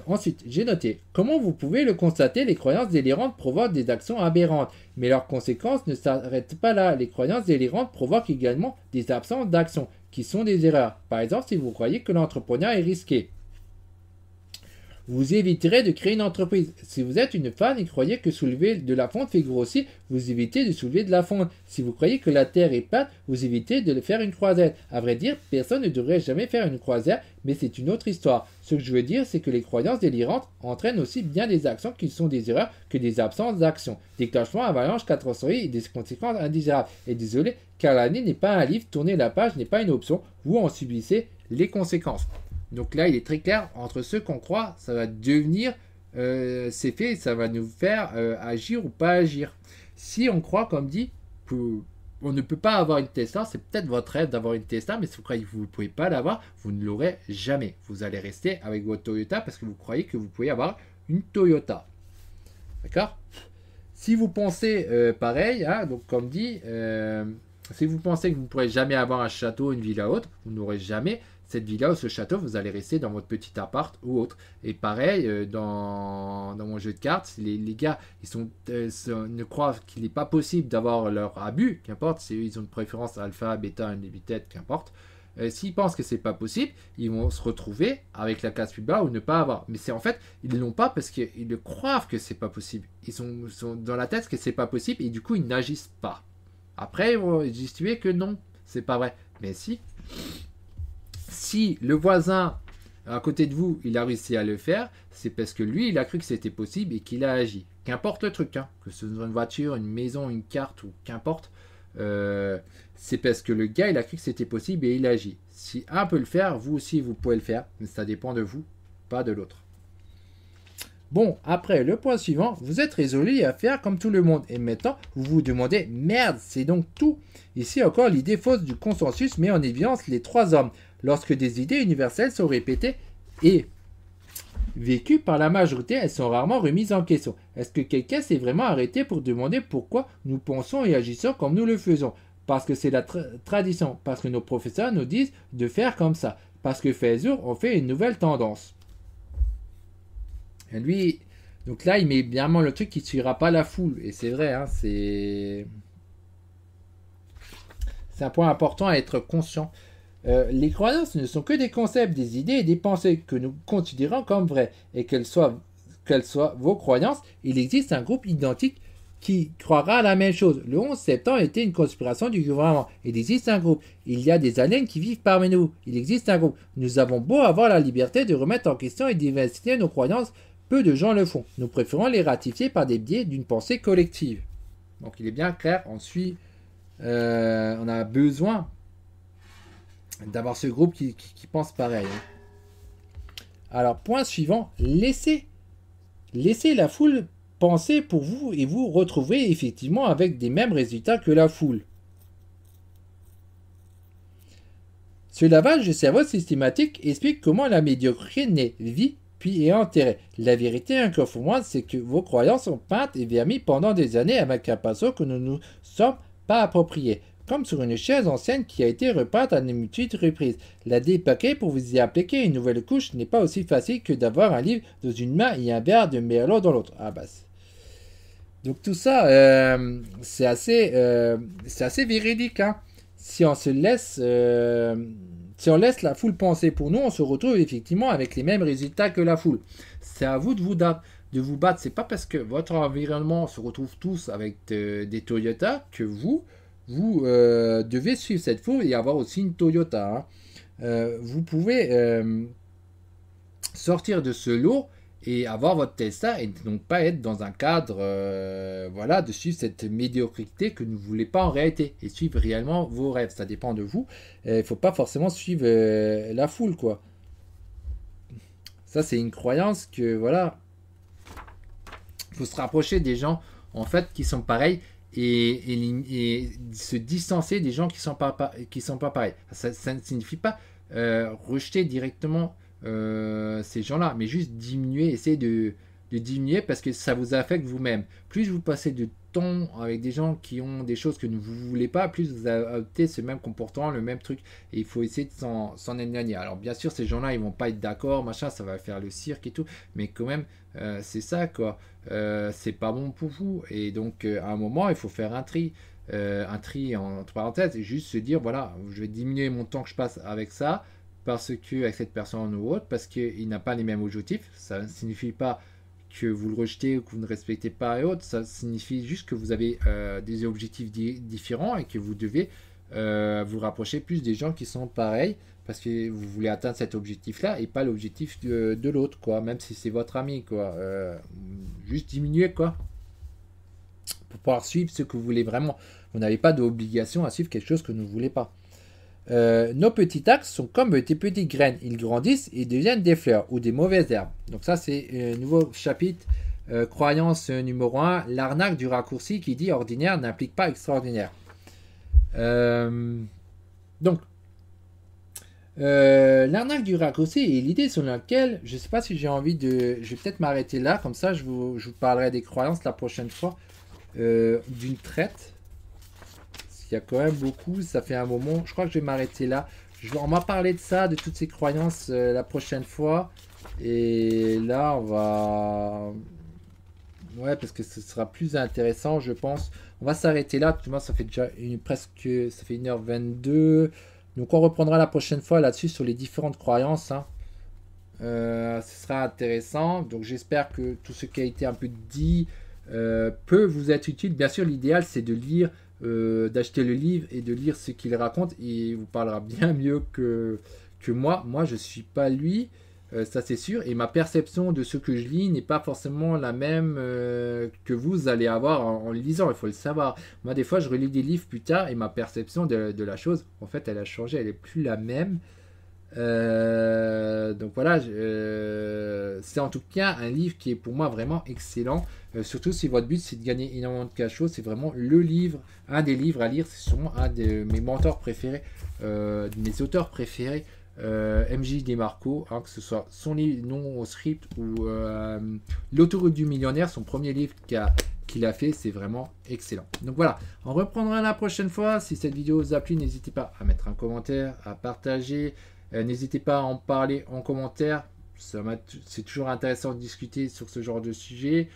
Ensuite, j'ai noté, comment vous pouvez le constater, les croyances délirantes provoquent des actions aberrantes, mais leurs conséquences ne s'arrêtent pas là. Les croyances délirantes provoquent également des absences d'action, qui sont des erreurs. Par exemple, si vous croyez que l'entrepreneuriat est risqué, vous éviterez de créer une entreprise. Si vous êtes une fan et croyez que soulever de la fonte fait grossir, vous évitez de soulever de la fonte. Si vous croyez que la Terre est plate, vous évitez de faire une croisette. À vrai dire, personne ne devrait jamais faire une croisette, mais c'est une autre histoire. Ce que je veux dire, c'est que les croyances délirantes entraînent aussi bien des actions qui sont des erreurs que des absences d'action. Déclenchement, avalanche, catastrophe et des conséquences indésirables. Et désolé, car l'année n'est pas un livre, tourner la page n'est pas une option, vous en subissez les conséquences. Donc là, il est très clair, entre ceux qu'on croit, ça va devenir, c'est fait, ça va nous faire agir ou pas agir. Si on croit, comme dit, qu'on ne peut pas avoir une Tesla, c'est peut-être votre rêve d'avoir une Tesla, mais si vous croyez que vous ne pouvez pas l'avoir, vous ne l'aurez jamais. Vous allez rester avec votre Toyota parce que vous croyez que vous pouvez avoir une Toyota. D'accord? Si vous pensez pareil, hein, donc comme dit, si vous pensez que vous ne pourrez jamais avoir un château, une villa autre, vous n'aurez jamais cette villa ou ce château, vous allez rester dans votre petit appart ou autre. Et pareil, dans mon jeu de cartes, les gars, ne croient qu'il n'est pas possible d'avoir leur abus, qu'importe, ils ont une préférence alpha, bêta, unlimited, qu'importe. S'ils pensent que c'est pas possible, ils vont se retrouver avec la classe plus bas ou ne pas avoir. Mais c'est en fait, ils ne l'ont pas parce qu'ils croient que c'est pas possible. Ils sont dans la tête que c'est pas possible et du coup, ils n'agissent pas. Après, ils vont justifier que non, c'est pas vrai. Mais si le voisin à côté de vous, il a réussi à le faire, c'est parce que lui, il a cru que c'était possible et qu'il a agi. Qu'importe le truc, hein, que ce soit une voiture, une maison, une carte ou qu'importe, c'est parce que le gars, il a cru que c'était possible et il agit. Si un peut le faire, vous aussi, vous pouvez le faire, mais ça dépend de vous, pas de l'autre. Bon, après, le point suivant, vous êtes résolu à faire comme tout le monde. Et maintenant, vous vous demandez, merde, c'est donc tout. Ici encore, l'idée fausse du consensus met en évidence les trois hommes. Lorsque des idées universelles sont répétées et vécues par la majorité, elles sont rarement remises en question. Est-ce que quelqu'un s'est vraiment arrêté pour demander pourquoi nous pensons et agissons comme nous le faisons? Parce que c'est la tradition, parce que nos professeurs nous disent de faire comme ça, parce que Facebook ont fait une nouvelle tendance. Et lui, donc là, il met bien le truc qui ne suivra pas la foule. Et c'est vrai, hein, c'est un point important à être conscient. Les croyances ne sont que des concepts, des idées et des pensées que nous considérons comme vraies. Et qu'elles soient vos croyances, il existe un groupe identique qui croira la même chose. Le 11 septembre était une conspiration du gouvernement. Il existe un groupe. Il y a des aliens qui vivent parmi nous. Il existe un groupe. Nous avons beau avoir la liberté de remettre en question et d'investiguer nos croyances, peu de gens le font. Nous préférons les ratifier par des biais d'une pensée collective. Donc il est bien clair, on a besoin d'avoir ce groupe qui pense pareil. Alors, point suivant, laissez la foule penser pour vous et vous retrouverez effectivement avec des mêmes résultats que la foule. Ce lavage de cerveau systématique explique comment la médiocrité naît, vit, puis est enterrée. La vérité, encore pour moi, c'est que vos croyances sont peintes et vermies pendant des années avec un pinceau que nous ne nous sommes pas approprié, comme sur une chaise ancienne qui a été repeinte à une multitude de reprises. La dépaquer pour vous y appliquer une nouvelle couche n'est pas aussi facile que d'avoir un livre dans une main et un verre de Merlot dans l'autre. Ah bah donc tout ça, c'est assez véridique. Hein. Si on laisse la foule penser pour nous, on se retrouve effectivement avec les mêmes résultats que la foule. C'est à vous de vous battre. C'est pas parce que votre environnement se retrouve tous avec des Toyota que vous devez suivre cette foule et avoir aussi une Toyota. Hein. Vous pouvez sortir de ce lot et avoir votre Tesla et donc pas être dans un cadre de suivre cette médiocrité que vous ne voulez pas en réalité et suivre réellement vos rêves. Ça dépend de vous. Il ne faut pas forcément suivre la foule, quoi. Ça, c'est une croyance que, voilà, il faut se rapprocher des gens, en fait, qui sont pareils et se distancer des gens qui sont pas pareils. Ça ne signifie pas rejeter directement ces gens-là, mais juste diminuer, essayer de diminuer parce que ça vous affecte vous-même. Plus vous passez de temps avec des gens qui ont des choses que vous ne voulez pas, plus vous adoptez ce même comportement, le même truc, et il faut essayer de s'en éloigner. Alors bien sûr, ces gens-là, ils vont pas être d'accord, machin, ça va faire le cirque et tout, mais quand même, c'est ça, quoi. C'est pas bon pour vous, et donc à un moment, il faut faire un tri entre parenthèses, et juste se dire, voilà, je vais diminuer mon temps que je passe avec ça, parce que avec cette personne ou autre, parce qu'il n'a pas les mêmes objectifs. Ça ne signifie pas que vous le rejetez ou que vous ne respectez pas et autres. Ça signifie juste que vous avez des objectifs différents et que vous devez vous rapprocher plus des gens qui sont pareils parce que vous voulez atteindre cet objectif-là et pas l'objectif de l'autre, quoi. Même si c'est votre ami, quoi. Juste diminuer, quoi. Pour pouvoir suivre ce que vous voulez vraiment. Vous n'avez pas d'obligation à suivre quelque chose que vous ne voulez pas. Nos petits axes sont comme des petites graines. Ils grandissent et deviennent des fleurs ou des mauvaises herbes. Donc ça, c'est un nouveau chapitre. Croyance numéro 1. L'arnaque du raccourci qui dit ordinaire n'implique pas extraordinaire. L'arnaque du raccourci est l'idée sur laquelle, je ne sais pas si j'ai envie de... Je vais peut-être m'arrêter là, comme ça je vous parlerai des croyances la prochaine fois d'une traite. Il y a quand même beaucoup, ça fait un moment. Je crois que je vais m'arrêter là. On m'a parlé de ça, de toutes ces croyances la prochaine fois. Et là, on va... Ouais, parce que ce sera plus intéressant, je pense. On va s'arrêter là. Tout le monde, ça fait déjà ça fait 1h22. Donc, on reprendra la prochaine fois là-dessus sur les différentes croyances. Hein. Ce sera intéressant. Donc, j'espère que tout ce qui a été un peu dit peut vous être utile. Bien sûr, l'idéal, c'est de lire... d'acheter le livre et de lire ce qu'il raconte, il vous parlera bien mieux que moi. Moi, je suis pas lui, ça c'est sûr, et ma perception de ce que je lis n'est pas forcément la même que vous allez avoir en le lisant, il faut le savoir. Moi, des fois, je relis des livres plus tard et ma perception de la chose, en fait, elle a changé, elle est plus la même. Donc voilà, c'est en tout cas un livre qui est pour moi vraiment excellent, surtout si votre but c'est de gagner énormément de cash flow. C'est vraiment le livre, un des livres à lire. C'est sûrement un de mes mentors préférés, de mes auteurs préférés, MJ DeMarco, hein, que ce soit son livre Non au script ou L'autoroute du millionnaire, son premier livre qu'il a fait, c'est vraiment excellent. Donc voilà, on reprendra la prochaine fois. Si cette vidéo vous a plu, n'hésitez pas à mettre un commentaire, à partager. N'hésitez pas à en parler en commentaire. C'est toujours intéressant de discuter sur ce genre de sujet.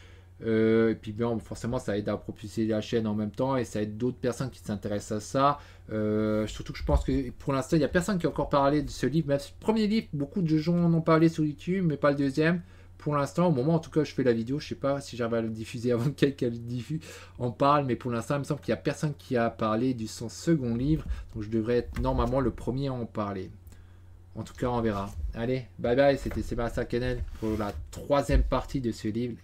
Et puis bien, forcément, ça aide à propulser la chaîne en même temps et ça aide d'autres personnes qui s'intéressent à ça. Surtout que je pense que pour l'instant, il n'y a personne qui a encore parlé de ce livre. Même le premier livre, beaucoup de gens en ont parlé sur YouTube, mais pas le deuxième. pour l'instant, au moment en tout cas où je fais la vidéo, je sais pas si j'arrive à le diffuser avant que quelqu'un en parle, mais pour l'instant, il me semble qu'il n'y a personne qui a parlé de son second livre, donc je devrais être normalement le premier à en parler. En tout cas, on verra. Allez, bye bye, c'était Sébastien Kennel pour la 3e partie de ce livre.